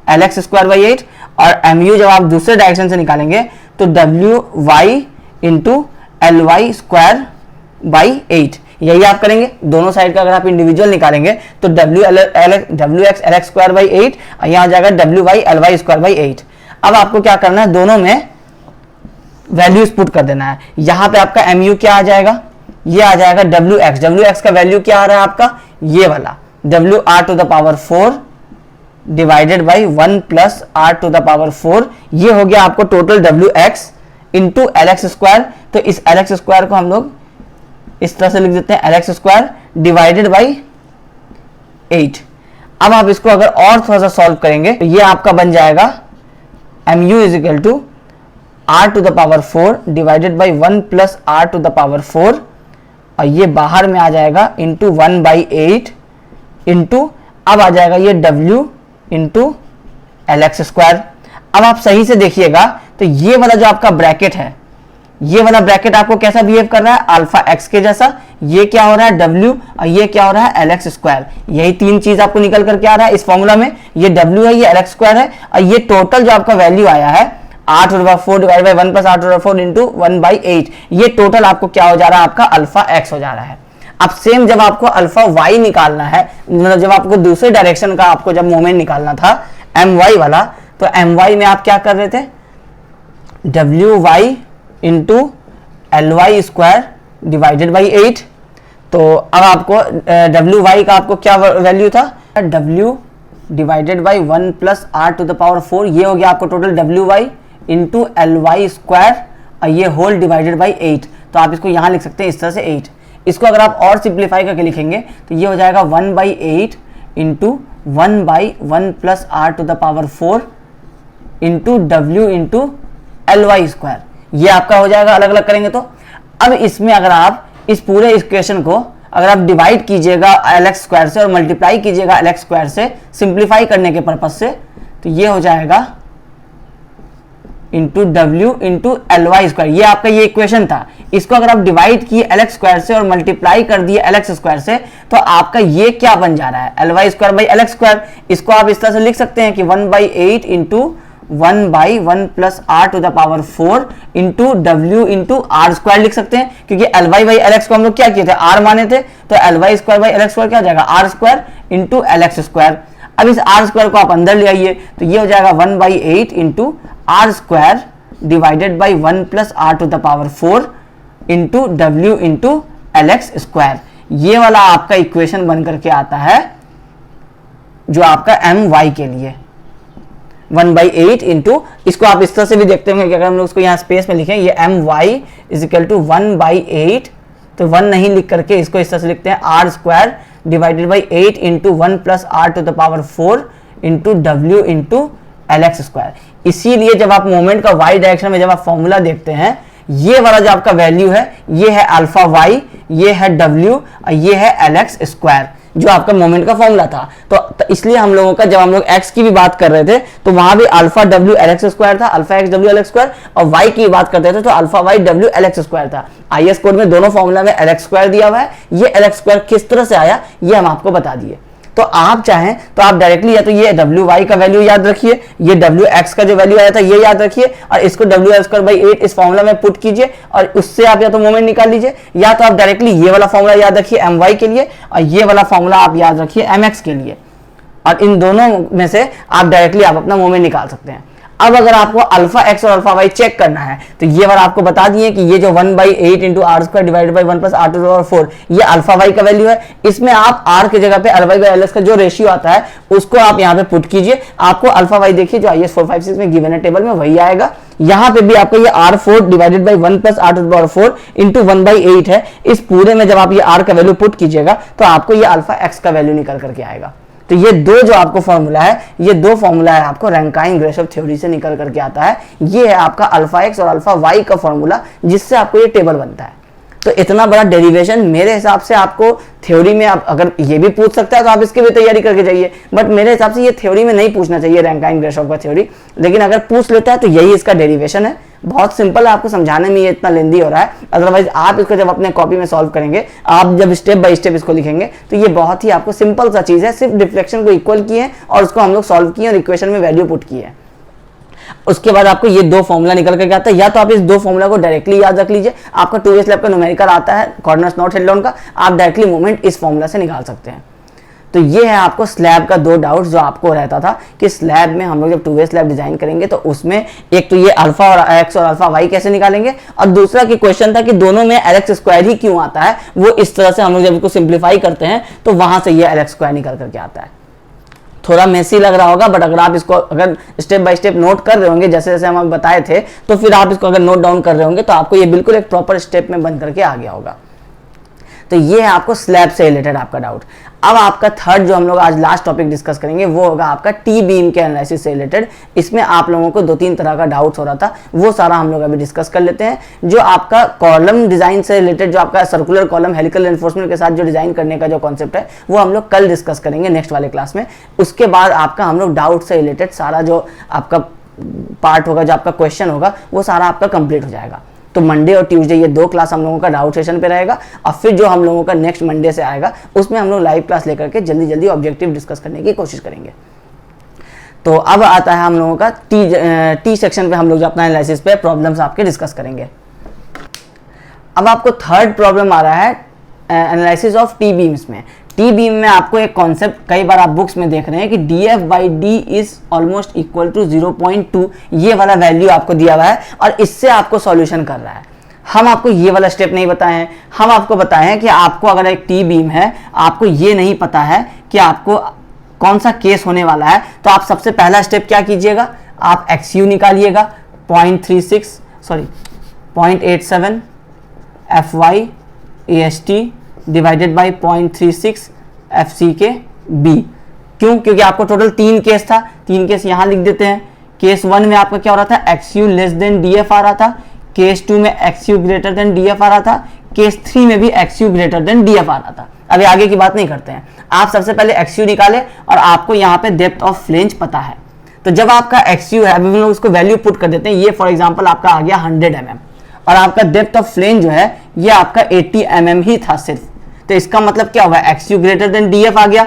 LX²/8, और mu जब आप दूसरे डायरेक्शन से निकालेंगे तो WY इंटू LY²/8, यही आप करेंगे। दोनों साइड का अगर आप इंडिविजुअल निकालेंगे तो WX LX²/8 और यहाँ आ जाएगा WY LY²/8। अब आपको क्या करना है, दोनों में वैल्यूज पुट कर देना है। यहाँ पे आपका mu क्या आ जाएगा, ये आ जाएगा WX का वैल्यू क्या आ रहा है आपका, ये वाला WR to the power 4 divided by 1 plus R to the power 4। ये हो गया आपको टोटल WX इंटू LX²। तो इस LX² को हम लोग इस तरह से लिख देते हैं LX² डिवाइडेड बाई 8। अब आप इसको अगर और थोड़ा सा सॉल्व करेंगे तो ये आपका बन जाएगा mu is equal to R to the power 4 divided by 1 plus R to the power 4, और ये बाहर में आ जाएगा इंटू 1/8 इंटू अब आ जाएगा ये W इंटू LX²। अब आप सही से देखिएगा तो ये वाला जो आपका ब्रैकेट है, ये वाला ब्रैकेट आपको कैसा बिहेव कर रहा है, अल्फा x के जैसा। ये क्या हो रहा है W और ये क्या हो रहा है LX²। यही तीन चीज आपको निकल करके आ रहा है इस फॉर्मूला में, ये W है, ये LX² है, और ये टोटल जो आपका वैल्यू आया है R to the power 4 divide by 1 plus R to the power 4 into 1/8, ये टोटल आपको क्या हो जा रहा है, आपका अल्फा x हो जा रहा है। अब सेम जब आपको अल्फा y निकालना है, मतलब जब आपको दूसरे डायरेक्शन का आपको जब मोमेंट निकालना था my वाला, तो my में आप क्या कर रहे थे, WY into LY² divided by 8। तो अब आपको WY का आपको क्या वैल्यू था, W divided by 1 plus R to the power 4, ये हो गया आपको टोटल WY इंटू LY² और ये होल डिवाइडेड बाई 8। तो आप इसको यहाँ लिख सकते हैं इस तरह से 8। इसको अगर आप और सिंप्लीफाई करके लिखेंगे तो ये हो जाएगा 1/8 into 1/1 plus R to the power 4 into W into LY²। ये आपका हो जाएगा अलग अलग करेंगे तो। अब इसमें अगर आप इस पूरे इक्वेशन को अगर आप डिवाइड कीजिएगा LX² से और मल्टीप्लाई कीजिएगा LX² से सिंप्लीफाई करने के पर्पज से, तो ये हो जाएगा इंटू W इंटू LY²। ये आपका ये इक्वेशन था। इसको अगर आप डिवाइड किए LX² से और मल्टीप्लाई कर दिए LX² से, तो आपका ये क्या बन जा रहा है, LY² बाई LX²। इसको आप इस तरह से लिख सकते हैं कि 1/8 into 1/1+r⁴ into w into R square लिख सकते हैं, क्योंकि Ly/Lx को हम लोग क्या किए थे, r माने थे, तो Ly² क्या हो जाएगा, r² इंटू Lx²। अब इस r² को आप अंदर ले आइए, तो ये हो जाएगा 1/8 into r² divided by 1+r⁴ into w into Lx²। ये वाला आपका इक्वेशन बन करके आता है जो आपका my के लिए 1/8 इंटू, इसको आप इस तरह से भी देखते होंगे कि अगर हम लोग उसको यहाँ स्पेस में लिखें, ये my इज इक्वल टू 1/8, तो 1 नहीं लिख करके इसको इस तरह से लिखते हैं r² divided by 8 into 1+r⁴ into w into Lx²। इसीलिए जब आप मोमेंट का y डायरेक्शन में जब आप फॉर्मूला देखते हैं, ये वाला जो आपका वैल्यू है, ये है अल्फा y, ये है w और ये है Lx², जो आपका मोमेंट का फॉर्मूला था। तो इसलिए हम लोगों का जब हम लोग x की भी बात कर रहे थे तो वहां भी अल्फा w Lx² था, अल्फा x w Lx², और y की बात करते थे तो अल्फा y w Lx² था। IS कोड में दोनों फॉर्मूला में Lx² दिया हुआ है। ये Lx² किस तरह से आया ये हम आपको बता दिए। तो आप चाहें तो आप डायरेक्टली या तो ये wy का वैल्यू याद रखिए, ये wx का जो वैल्यू आया था ये याद रखिए, और इसको w² इस फॉर्मूला में पुट कीजिए और उससे आप या तो मोमेंट निकाल लीजिए, या तो आप डायरेक्टली ये वाला फॉर्मूला याद रखिए my के लिए, और ये वाला फॉर्मूला आप याद रखिए mx के लिए, और इन दोनों में से आप डायरेक्टली आप अपना मोमेंट निकाल सकते हैं। अब अगर आपको अल्फा x और अल्फा y चेक करना है तो ये वाला आपको बता दिए कि ये जो 1/8 into r² divided by 1+r⁴ ये अल्फा y का वैल्यू है। इसमें आप r के जगह पे Ly/Ls का जो रेशियो आता है उसको आप यहाँ पे पुट कीजिए, आपको अल्फा y देखिए जो IS 456 में गिवन है टेबल में वही आएगा। यहाँ पे भी आपको ये r4 divided by 1+r⁴ into 1/8 है। इस पूरे में जब आप ये r का वैल्यू पुट कीजिएगा तो आपको ये अल्फा x का वैल्यू निकल करके आएगा। तो ये दो जो आपको फॉर्मूला है, ये दो फॉर्मूला है आपको रैंकाइन-ग्रेशोव थ्योरी से निकल करके आता है। ये है आपका अल्फा x और अल्फा y का फॉर्मूला जिससे आपको ये टेबल बनता है। तो इतना बड़ा डेरिवेशन मेरे हिसाब से आपको थ्योरी में, आप अगर ये भी पूछ सकता है तो आप इसकी भी तैयारी करके जाइए, बट मेरे हिसाब से ये थ्योरी में नहीं पूछना चाहिए रैंकाइन-ग्रेशोव का थ्योरी, लेकिन अगर पूछ लेता है तो यही इसका डेरिवेशन है। बहुत सिंपल है, आपको समझाने में ये इतना लेंदी हो रहा है, अदरवाइज आप इसको जब अपने कॉपी में सॉल्व करेंगे, आप जब स्टेप बाय स्टेप इसको लिखेंगे तो ये बहुत ही आपको सिंपल सा चीज है, सिर्फ डिफ्लेक्शन को इक्वल किए और उसको हम लोग सॉल्व किए और इक्वेशन में वैल्यू पुट किए। उसके बाद आपको ये दो फॉर्मूला निकल करके आता है, या तो आप इस दो फॉर्मूला को डायरेक्टली याद रख लीजिए, आपका 2S लैब का न्यूमेरिकल आता है कॉर्नर्स नॉट हेड डाउन का, आप डायरेक्टली मोमेंट इस फॉर्मूला से निकाल सकते हैं। तो ये है आपको स्लैब का दो डाउट्स जो आपको रहता था कि स्लैब में हम लोग जब 2वे स्लैब डिजाइन करेंगे तो उसमें एक तो ये अल्फा और एक्स और अल्फा वाई कैसे निकालेंगे, और दूसरा की क्वेश्चन था कि दोनों में Lx² ही क्यों आता है। वो इस तरह से हम लोग जब इसको सिंप्लीफाई करते हैं तो वहां से ये Lx² निकल करके आता है। थोड़ा मेसी लग रहा होगा, बट अगर आप इसको अगर स्टेप बाय स्टेप नोट कर रहे होंगे जैसे जैसे हम बताए थे, तो फिर आप इसको अगर नोट डाउन कर रहे होंगे तो आपको ये बिल्कुल एक प्रॉपर स्टेप में बन करके आ गया होगा। तो ये है आपको स्लैब से रिलेटेड आपका डाउट। अब आपका थर्ड जो हम लोग आज लास्ट टॉपिक डिस्कस करेंगे वो होगा आपका टी बीम के एनालिसिस से रिलेटेड। इसमें आप लोगों को 2-3 तरह का डाउट्स हो रहा था, वो सारा हम लोग अभी डिस्कस कर लेते हैं। जो आपका कॉलम डिजाइन से रिलेटेड, जो आपका सर्कुलर कॉलम हेलिकल एनफोर्समेंट के साथ जो डिजाइन करने का जो कॉन्सेप्ट है वो हम लोग कल डिस्कस करेंगे नेक्स्ट वाले क्लास में। उसके बाद आपका हम लोग डाउट से रिलेटेड सारा जो आपका पार्ट होगा, जो आपका क्वेश्चन होगा, वो सारा आपका कंप्लीट हो जाएगा। तो मंडे और ट्यूसडे ये 2 क्लास हम लोगों का डाउट सेशन पे रहेगा, और फिर जो हम लोगों का नेक्स्ट मंडे से आएगा उसमें हम लोग लाइव क्लास लेकर के जल्दी जल्दी ऑब्जेक्टिव डिस्कस करने की कोशिश करेंगे। तो अब आता है हम लोगों का टी सेक्शन पे हम लोग जो अपना एनालिसिस पे प्रॉब्लम्स आपके डिस्कस करेंगे। अब आपको थर्ड प्रॉब्लम आ रहा है एनालिसिस ऑफ टी बीम्स में। टी बीम में आपको एक कॉन्सेप्ट कई बार आप बुक्स में देख रहे हैं कि df/d is almost equal to 0.2, ये वाला वैल्यू आपको दिया हुआ है और इससे आपको सॉल्यूशन कर रहा है। हम आपको ये वाला स्टेप नहीं बताए हैं, हम आपको बताए हैं कि आपको अगर एक टी बीम है, आपको ये नहीं पता है कि आपको कौन सा केस होने वाला है, तो आप सबसे पहला स्टेप क्या कीजिएगा, आप XU निकालिएगा 0.87 FY AST divided by 0.36 FC के B। क्यों? क्योंकि आपको टोटल 3 केस था, 3 केस यहाँ लिख देते हैं। केस 1 में आपका क्या हो रहा था, XU लेस देन DF आ रहा था। केस 2 में XU ग्रेटर देन DF आ रहा था। केस 3 में भी XU ग्रेटर देन DF आ रहा था। अभी आगे की बात नहीं करते हैं, आप सबसे पहले XU निकाले और आपको यहाँ पे डेप्थ ऑफ फ्लेंज पता है। तो जब आपका XU है, अभी हम लोग उसको वैल्यू पुट कर देते हैं। ये फॉर एग्जाम्पल आपका आ गया 100 mm और आपका डेप्थ ऑफ फ्लेंज जो है ये आपका 80 mm ही था सिर्फ। तो इसका मतलब क्या होगा, XU ग्रेटर देन DF आ गया।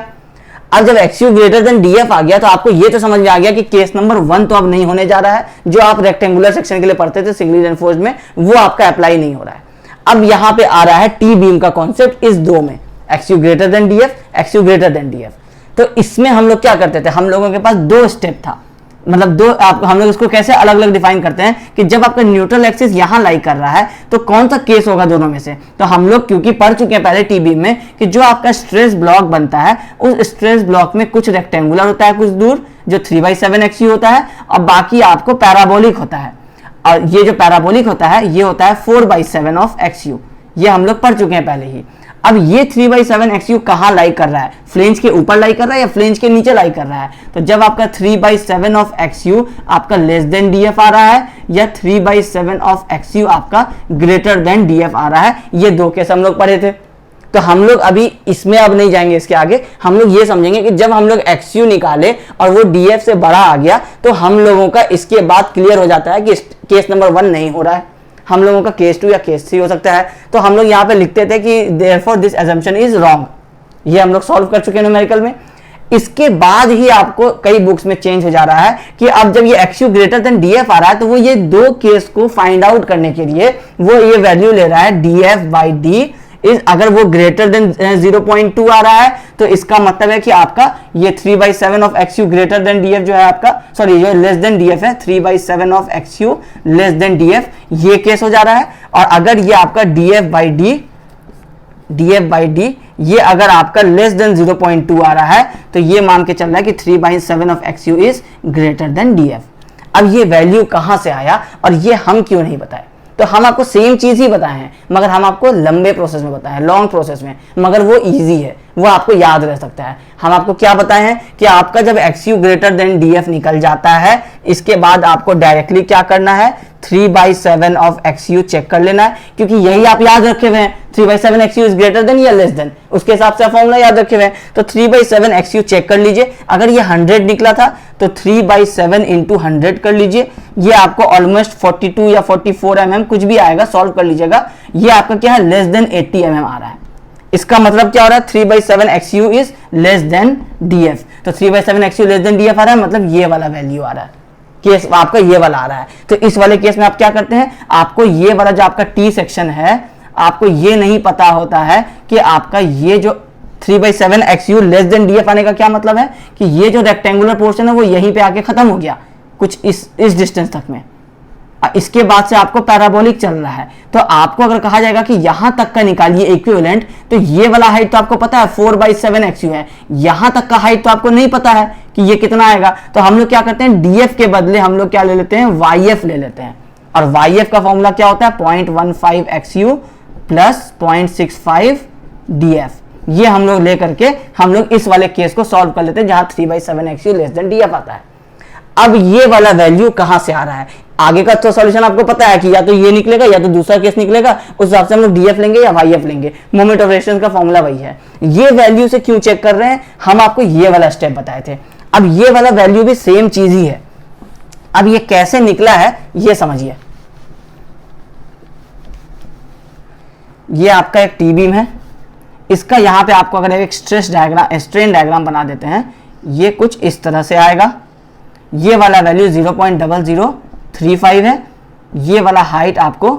अब जब XU ग्रेटर देन DF आ गया तो आपको ये तो समझ में आ गया कि केस नंबर 1 तो अब नहीं होने जा रहा है, जो आप रेक्टेंगुलर सेक्शन के लिए पढ़ते थे सिंगली रेनफोर्स्ड में, वो आपका अप्लाई नहीं हो रहा है। अब यहां पे आ रहा है टी बीम का कॉन्सेप्ट इस दो में, XU greater than DF, XU greater than DF। तो इसमें हम लोग क्या करते थे, हम लोगों के पास दो स्टेप था, मतलब दो हम लोग इसको कैसे अलग अलग डिफाइन करते हैं कि जब आपका न्यूट्रल एक्सिस यहां लाई कर रहा है तो कौन सा केस होगा दोनों में से। तो हम लोग क्योंकि पढ़ चुके हैं पहले टी बीम में कि जो आपका स्ट्रेस ब्लॉक बनता है उस स्ट्रेस ब्लॉक में कुछ रेक्टेंगुलर होता है कुछ दूर जो 3/7 XU होता है, और बाकी आपको पैराबोलिक होता है, और ये जो पैराबोलिक होता है ये होता है 4/7 ऑफ XU। ये हम लोग पढ़ चुके हैं पहले ही। अब ये 3/7 XU कहाँ लाई कर रहा है, फ्लेंज के ऊपर लाई कर रहा है या फ्लेंज के नीचे लाई कर रहा है। तो जब आपका 3/7 ऑफ XU आपका लेस देन DF आ रहा है या 3/7 ऑफ XU आपका ग्रेटर देन DF आ रहा है, ये दो केस हम लोग पढ़े थे। तो हम लोग अभी इसमें अब नहीं जाएंगे इसके आगे, हम लोग ये समझेंगे कि जब हम लोग XU निकाले और वो DF से बड़ा आ गया तो हम लोगों का इसके बाद क्लियर हो जाता है कि केस नंबर 1 नहीं हो रहा है, हम लोगों का केस 2 या केस 3 हो सकता है। तो हम लोग यहाँ पे लिखते थे कि therefore this assumption is wrong। ये हम लोग सॉल्व कर चुके हैं न्यूमेरिकल में। इसके बाद ही आपको कई बुक्स में चेंज हो जा रहा है कि अब जब ये XU ग्रेटर देन DF आ रहा है तो वो ये दो केस को फाइंड आउट करने के लिए वो ये वैल्यू ले रहा है DF/D इज, अगर वो ग्रेटर देन 0.2 आ रहा है तो इसका मतलब है कि आपका ये 3/7 of XU greater than DF जो है आपका, सॉरी ये लेस देन DF है, 3/7 of XU less than DF, ये केस हो जा रहा है। और अगर ये आपका DF/D ये अगर आपका लेस देन 0.2 आ रहा है तो ये मान के चल रहा है कि 3/7 of XU is greater than DF। अब ये वैल्यू कहां से आया और ये हम क्यों नहीं बताए, तो हम आपको सेम चीज ही बताए हैं मगर हम आपको लंबे प्रोसेस में बताए हैं, लॉन्ग प्रोसेस में, मगर वो इजी है, वो आपको याद रह सकता है। हम आपको क्या बताए हैं कि आपका जब XU ग्रेटर देन DF निकल जाता है इसके बाद आपको डायरेक्टली क्या करना है, 3/7 ऑफ XU चेक कर लेना है, क्योंकि यही आप याद रखे हुए हैं 3/7 XU इज ग्रेटर देन या लेस देन, उसके हिसाब से फॉर्मूला याद रखे हुए हैं। तो 3/7 XU चेक कर लीजिए, अगर ये 100 निकला था तो 3/7 इंटू 100 कर लीजिए, ये आपको ऑलमोस्ट 42 या 44 mm कुछ भी आएगा, सॉल्व कर लीजिएगा। ये आपका क्या है, लेस देन 80 mm आ रहा है। इसका मतलब क्या हो रहा है, 3/7 XU is less than DF। तो 3/7 XU लेस देन DF आ रहा है, मतलब ये वाला वैल्यू आ रहा है, केस आपका ये वाला आ रहा है। तो इस वाले केस में आप क्या करते हैं, आपको ये वाला जो आपका T सेक्शन है आपको ये नहीं पता होता है कि आपका ये जो 3/7 XU लेस देन DF आने का क्या मतलब है कि ये जो रेक्टेंगुलर पोर्शन है वो यहीं पे आके खत्म हो गया कुछ इस डिस्टेंस तक में, इसके बाद से आपको पैराबोलिक चल रहा है। तो आपको अगर कहा जाएगा कि यहां तक का निकालिए इक्विवेलेंट, तो ये वाला हाइट तो आपको पता है 4/7 XU है, यहां तक का हाइट तो आपको नहीं पता है कि ये कितना आएगा। तो हम लोग क्या करते हैं, DF के बदले हम लोग क्या ले लेते हैं, YF ले लेते हैं, और YF का फॉर्मूला क्या होता है, 0.15 XU प्लस 0.65 DF। ये हम लोग लेकर के हम लोग इस वाले केस को सॉल्व कर लेते हैं जहां 3/7 XU लेस देन DF आता है। अब ये वाला वैल्यू कहां से आ रहा है, आगे का तो सॉल्यूशन आपको पता है कि या तो ये निकलेगा या तो दूसरा केस निकलेगा, उस हिसाब से हम लोग DF लेंगे या YF लेंगे, मोमेंट ऑफ रेजिस्टेंस का फॉर्मूला वही है। ये वैल्यू से क्यों चेक कर रहे हैं, हम आपको ये वाला स्टेप बताए थे। अब ये वाला वैल्यू भी सेम चीज ही है। अब ये कैसे निकला है ये समझिए, ये आपका एक टी बीम है, इसका यहां पे आपको अगर एक स्ट्रेन डायग्राम बना देते हैं, ये कुछ इस तरह से आएगा। ये वाला वैल्यू 0.0035 है, ये वाला हाइट आपको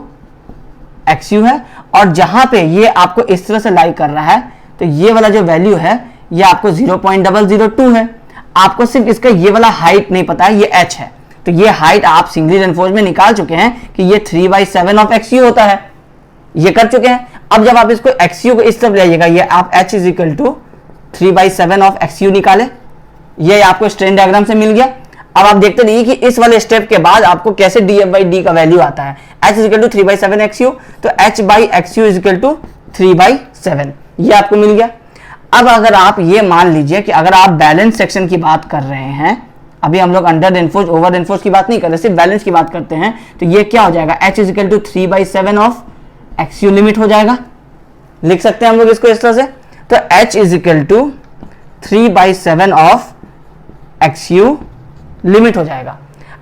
XU है, और जहां पे ये आपको इस तरह से लाई कर रहा है तो ये वाला जो वैल्यू है ये आपको 0.002 है। आपको सिर्फ इसका ये वाला हाइट नहीं पता है, ये H है। तो ये हाइट आप सिंगली रेनफोर्स में निकाल चुके हैं कि ये 3/7 ऑफ XU होता है, ये कर चुके हैं। अब जब आप इसको XU को इस तरफ ले आइएगा, ये आप H is equal to 3/7 of XU निकाले, ये आपको स्ट्रेन डायग्राम से मिल गया। अब आप देखते रहिए कि इस वाले स्टेप के बाद आपको कैसे DF/D का वैल्यू आता है। H is equal to 3/7 XU, तो H/XU इज इक्वल टू 3/7, ये आपको मिल गया। अब अगर आप ये मान लीजिए कि अगर आप बैलेंस सेक्शन की बात कर रहे हैं, अभी हम लोग अंडर रेनफोर्स ओवर रेनफोर्स की बात नहीं कर रहे, सिर्फ बैलेंस की बात करते हैं, तो ये क्या हो जाएगा, H is equal to 3/7 of XU limit हो जाएगा। लिख सकते हैं हम लोग इसको इस तरह से, तो H is equal to 3/7 of XU limit हो जाएगा।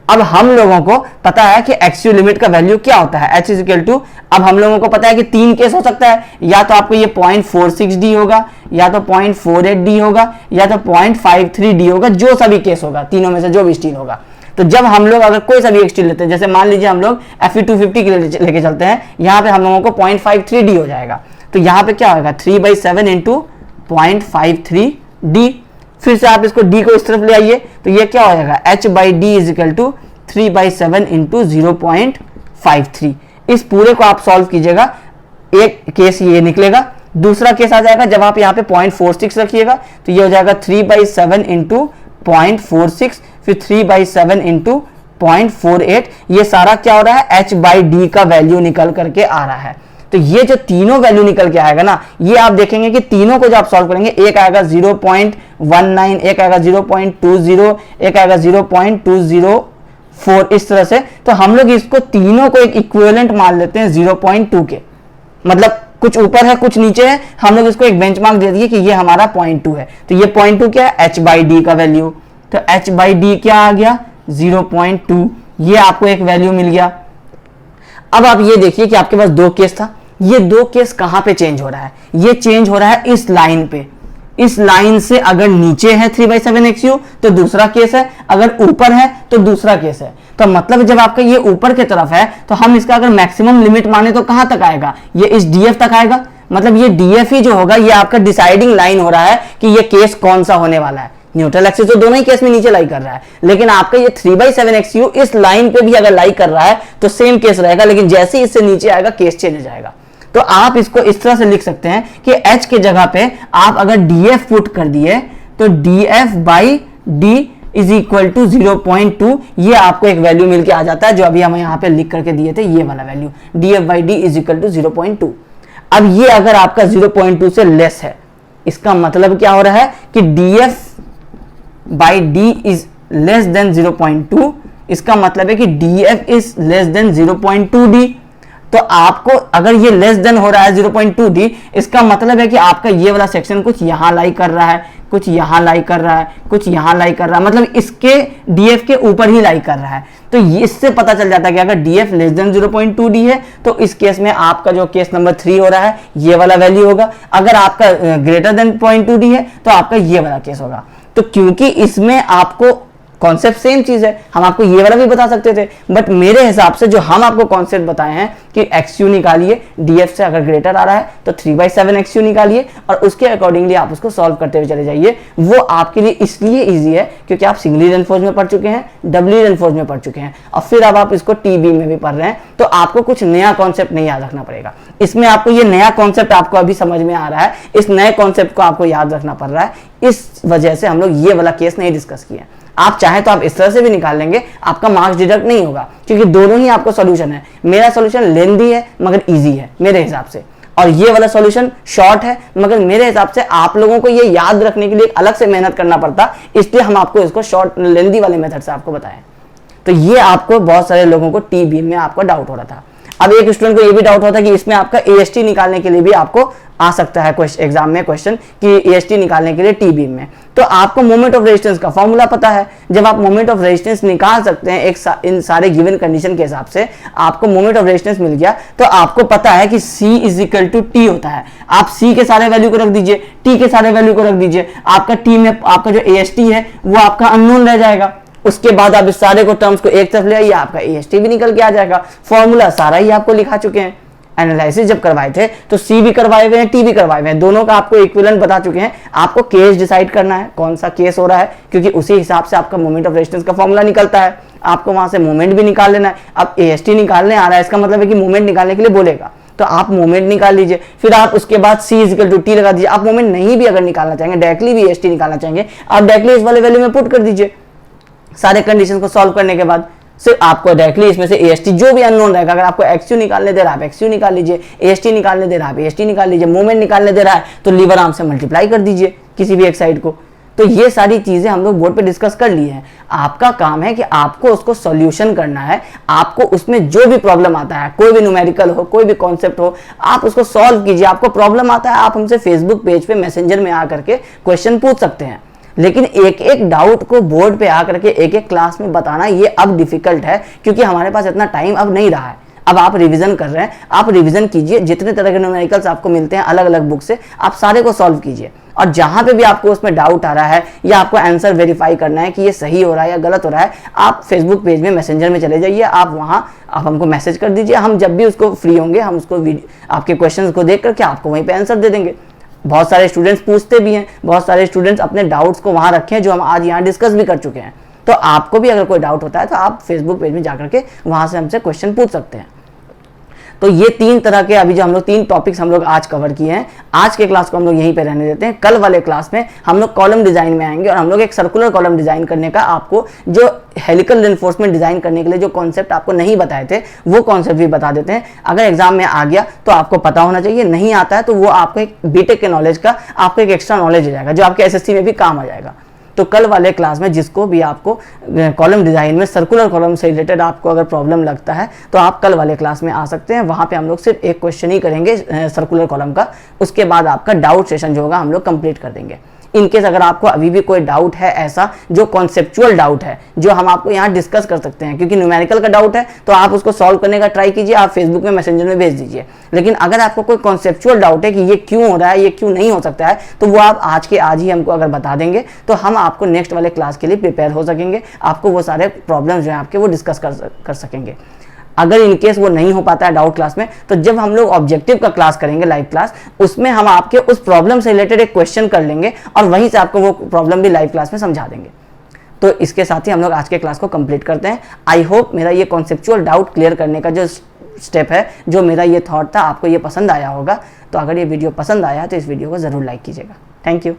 अब हम लोगों को पता है कि एक्सयू लिमिट का वैल्यू क्या होता है, h इज इक्वल टू, अब हम लोगों को पता है कि 3 केस हो सकता है, या तो आपको ये 0.46d होगा, या तो 0.48d होगा, या तो 0.53d होगा, जो सभी केस होगा, तीनों में से जो भी स्टील होगा। तो जब हम लोग अगर कोई सा भी एक स्टील लेते हैं, जैसे मान लीजिए हम लोग Fe250 के लिए लेके चलते हैं, यहाँ पे हम लोगों को 0.53d हो जाएगा। तो यहाँ पे क्या होगा, 3/7 इंटू 0.53d। फिर से आप इसको d को इस तरफ ले आइए, तो ये क्या हो जाएगा, h/d is equal to 3/7 into 0.53। इस पूरे को आप सॉल्व कीजिएगा, एक केस ये निकलेगा, दूसरा केस आ जाएगा जब आप यहाँ पे 0.46 रखिएगा, तो ये हो जाएगा 3/7 इंटू 0.46, फिर 3/7 इंटू 0.48। ये सारा क्या हो रहा है, h/d का वैल्यू निकल करके आ रहा है। तो ये जो तीनों वैल्यू निकल के आएगा ना, ये आप देखेंगे कि तीनों को जो आप सॉल्व करेंगे, एक आएगा 0.19, एक आएगा 0.20, एक आएगा 0.204, इस तरह से। तो हम लोग इसको तीनों को एक इक्विवेलेंट मान लेते हैं 0.2 के, मतलब कुछ ऊपर है कुछ नीचे है, हम लोग इसको एक बेंचमार्क दे दिए कि ये हमारा 0.2 है। तो ये 0.2 क्या है, h/d का वैल्यू। तो h/d क्या आ गया, 0.2। ये आपको एक वैल्यू मिल गया। अब आप ये देखिए कि आपके पास दो केस था, ये दो केस कहां पे चेंज हो रहा है, ये चेंज हो रहा है इस लाइन पे। इस लाइन से अगर नीचे है 3/7 XU तो दूसरा केस है, अगर ऊपर है तो दूसरा केस है। तो मतलब जब आपका ये ऊपर की तरफ है तो हम इसका अगर मैक्सिमम लिमिट माने तो कहां तक आएगा, ये इस DF तक आएगा। मतलब ये DF ही जो होगा ये आपका डिसाइडिंग लाइन हो रहा है कि ये केस कौन सा होने वाला है। न्यूट्रल एक्सिस तो दोनों ही केस में नीचे लाई कर रहा है, लेकिन आपका ये 3/7 XU इस लाइन पे भी अगर लाई कर रहा है तो सेम केस रहेगा, लेकिन जैसे ही इससे नीचे आएगा केस चेंज हो जाएगा। तो आप इसको इस तरह से लिख सकते हैं कि H के जगह पे आप अगर DF पुट कर दिए तो DF/D इज इक्वल टू 0.2। ये आपको एक वैल्यू मिलके आ जाता है जो अभी हम यहाँ पे लिख करके दिए थे, ये वाला value DF/D is equal to 0.2। अब ये अगर आपका 0.2 से लेस है, इसका मतलब क्या हो रहा है कि DF/D इज लेस देन 0.2। इसका मतलब है कि DF is less than 0.2D। तो आपको अगर ये लेस देन हो रहा है 0.2D, इसका मतलब है कि आपका ये वाला सेक्शन कुछ यहां लाई कर रहा है, कुछ यहां लाई कर रहा है, कुछ यहां लाई कर रहा है, मतलब इसके DF के ऊपर ही लाई कर रहा है। तो इससे पता चल जाता है कि अगर DF लेस देन 0.2D है तो इस केस में आपका जो केस नंबर 3 हो रहा है ये वाला वैल्यू होगा। अगर आपका ग्रेटर देन 0.2D है तो आपका ये वाला केस होगा। तो क्योंकि इसमें आपको कॉन्सेप्ट सेम चीज है, हम आपको ये वाला भी बता सकते थे, बट मेरे हिसाब से जो हम आपको कॉन्सेप्ट बताए हैं कि XU निकालिए, DF से अगर ग्रेटर आ रहा है तो 3/7 XU निकालिए और उसके अकॉर्डिंगली आप उसको सॉल्व करते हुए चले जाइए। वो आपके लिए इसलिए इजी है क्योंकि आप सिंगली रेनफोर्स में पढ़ चुके हैं, डबली रेनफोर्स में पढ़ चुके हैं, और फिर अब आप इसको TB में भी पढ़ रहे हैं, तो आपको कुछ नया कॉन्सेप्ट नहीं याद रखना पड़ेगा। इसमें आपको ये नया कॉन्सेप्ट आपको अभी समझ में आ रहा है, इस नए कॉन्सेप्ट को आपको याद रखना पड़ रहा है, इस वजह से हम लोग ये वाला केस नहीं डिस्कस किया। आप चाहे तो आप इस तरह से भी निकाल लेंगे, आपका मार्क्स डिडक्ट नहीं होगा, क्योंकि दोनों ही आपको सॉल्यूशन है। मेरा सॉल्यूशन लेंथी है मगर इजी है मेरे हिसाब से, और ये वाला सॉल्यूशन शॉर्ट है, मगर मेरे हिसाब से आप लोगों को ये याद रखने के लिए अलग से मेहनत करना पड़ता, इसलिए हम आपको इसको शॉर्ट लेंथी वाले मेथड से आपको बताएं। तो ये आपको बहुत सारे लोगों को TB में आपको डाउट हो रहा था। अब एक स्टूडेंट को ये भी डाउट होता है कि इसमें आपका AST निकालने के लिए भी आपको आ सकता है एग्जाम में क्वेश्चन कि AST निकालने के लिए TB में, तो आपको मोमेंट ऑफ रेजिस्टेंस का फॉर्मूला पता है। जब आप मोमेंट ऑफ रेजिस्टेंस निकाल सकते हैं इन सारे गिवन कंडीशन के हिसाब से, आपको मोमेंट ऑफ रेजिस्टेंस मिल गया, तो आपको पता है कि C is equal to T होता है। आप C के सारे वैल्यू को रख दीजिए, T के सारे वैल्यू को रख दीजिए, आपका T में आपका जो AST है वो आपका अननोन रह जाएगा। उसके बाद आप इस सारे को टर्म्स को एक तरफ ले आइए, आपका AST भी निकल के आ जाएगा। फॉर्मूला सारा ही आपको लिखा चुके हैं। एनालिसिस जब करवाए थे तो C भी करवाए हुए हैं, T भी करवाए हुए हैं, दोनों का आपको इक्विवेलेंट बता चुके हैं। आपको केस डिसाइड करना है कौन सा केस हो रहा है, क्योंकि उसी हिसाब से आपका मोमेंट ऑफ रेजिस्टेंस का फॉर्मूला निकलता है। आपको वहां से मोमेंट भी निकाल लेना है। अब AST निकालने आ रहा है, इसका मतलब है कि मोमेंट निकालने के लिए बोलेगा, तो आप मोमेंट निकाल लीजिए। फिर आप उसके बाद C इक्वल टू T लगा दीजिए। आप मोमेंट नहीं भी अगर निकालना चाहेंगे, डायरेक्टली भी AST निकालना चाहेंगे, आप डायरेक्टली इस वाले वैल्यू में पुट कर दीजिए। सारे कंडीशन को सॉल्व करने के बाद सिर्फ आपको डायरेक्टली इसमें से AST जो भी अननोन रहेगा, अगर आपको XU निकालने दे रहा है आप XU निकाल लीजिए, AST निकालने दे रहा है आप AST निकाल लीजिए, मोमेंट निकालने दे रहा है तो लीवर आर्म से मल्टीप्लाई कर दीजिए किसी भी एक साइड को। तो ये सारी चीजें हम लोग बोर्ड पे डिस्कस कर ली हैं। आपका काम है कि आपको उसको सॉल्यूशन करना है। आपको उसमें जो भी प्रॉब्लम आता है, कोई भी न्यूमेरिकल हो, कोई भी कॉन्सेप्ट हो, आप उसको सॉल्व कीजिए। आपको प्रॉब्लम आता है, आप हमसे फेसबुक पेज पे मैसेंजर में आकर के क्वेश्चन पूछ सकते हैं। लेकिन एक एक डाउट को बोर्ड पे आकर के एक एक क्लास में बताना ये अब डिफिकल्ट है, क्योंकि हमारे पास इतना टाइम अब नहीं रहा है। अब आप रिवीजन कर रहे हैं, आप रिवीजन कीजिए, जितने तरह के न्यूमेरिकल्स आपको मिलते हैं अलग अलग बुक से, आप सारे को सॉल्व कीजिए। और जहां पे भी आपको उसमें डाउट आ रहा है या आपको आंसर वेरीफाई करना है कि ये सही हो रहा है या गलत हो रहा है, आप फेसबुक पेज में मैसेंजर में चले जाइए, आप वहां आप हमको मैसेज कर दीजिए, हम जब भी उसको फ्री होंगे हम उसको आपके क्वेश्चंस को देख करके आपको वहीं पे आंसर दे देंगे। बहुत सारे स्टूडेंट्स पूछते भी हैं, बहुत सारे स्टूडेंट्स अपने डाउट्स को वहां रखे हैं जो हम आज यहाँ डिस्कस भी कर चुके हैं। तो आपको भी अगर कोई डाउट होता है तो आप फेसबुक पेज में जाकर के वहां से हमसे क्वेश्चन पूछ सकते हैं। तो ये 3 तरह के अभी जो हम लोग 3 टॉपिक्स हम लोग आज कवर किए हैं। आज के क्लास को हम लोग यहीं पे रहने देते हैं। कल वाले क्लास में हम लोग कॉलम डिजाइन में आएंगे और हम लोग एक सर्कुलर कॉलम डिजाइन करने का, आपको जो हेलिकल रेनफोर्समेंट डिजाइन करने के लिए जो कॉन्सेप्ट आपको नहीं बताए थे वो कॉन्सेप्ट भी बता देते हैं। अगर एग्जाम में आ गया तो आपको पता होना चाहिए, नहीं आता है तो वो आपको एक बीटेक के नॉलेज का आपको एक एक्स्ट्रा नॉलेज हो जाएगा जो आपके एसएससी में भी काम आ जाएगा। तो कल वाले क्लास में जिसको भी आपको कॉलम डिजाइन में सर्कुलर कॉलम से रिलेटेड आपको अगर प्रॉब्लम लगता है तो आप कल वाले क्लास में आ सकते हैं। वहां पे हम लोग सिर्फ एक क्वेश्चन ही करेंगे सर्कुलर कॉलम का, उसके बाद आपका डाउट सेशन जो होगा हम लोग कंप्लीट कर देंगे। इनकेस अगर आपको अभी भी कोई डाउट है ऐसा जो कॉन्सेप्चुअल डाउट है जो हम आपको यहाँ डिस्कस कर सकते हैं, क्योंकि न्यूमेरिकल का डाउट है तो आप उसको सॉल्व करने का ट्राई कीजिए, आप फेसबुक में मैसेंजर में भेज दीजिए। लेकिन अगर आपको कोई कॉन्सेप्चुअल डाउट है कि ये क्यों हो रहा है, ये क्यों नहीं हो सकता है, तो वो आप आज के आज ही हमको अगर बता देंगे तो हम आपको नेक्स्ट वाले क्लास के लिए प्रिपेयर हो सकेंगे, आपको वो सारे प्रॉब्लम्स जो है आपके वो डिस्कस कर सकेंगे। अगर इनकेस वो नहीं हो पाता है डाउट क्लास में, तो जब हम लोग ऑब्जेक्टिव का क्लास करेंगे लाइव क्लास, उसमें हम आपके उस प्रॉब्लम से रिलेटेड एक क्वेश्चन कर लेंगे और वहीं से आपको वो प्रॉब्लम भी लाइव क्लास में समझा देंगे। तो इसके साथ ही हम लोग आज के क्लास को कंप्लीट करते हैं। आई होप मेरा ये कॉन्सेप्चुअल डाउट क्लियर करने का जो स्टेप है, जो मेरा ये थॉट था, आपको ये पसंद आया होगा। तो अगर ये वीडियो पसंद आया तो इस वीडियो को जरूर लाइक कीजिएगा। Thank you.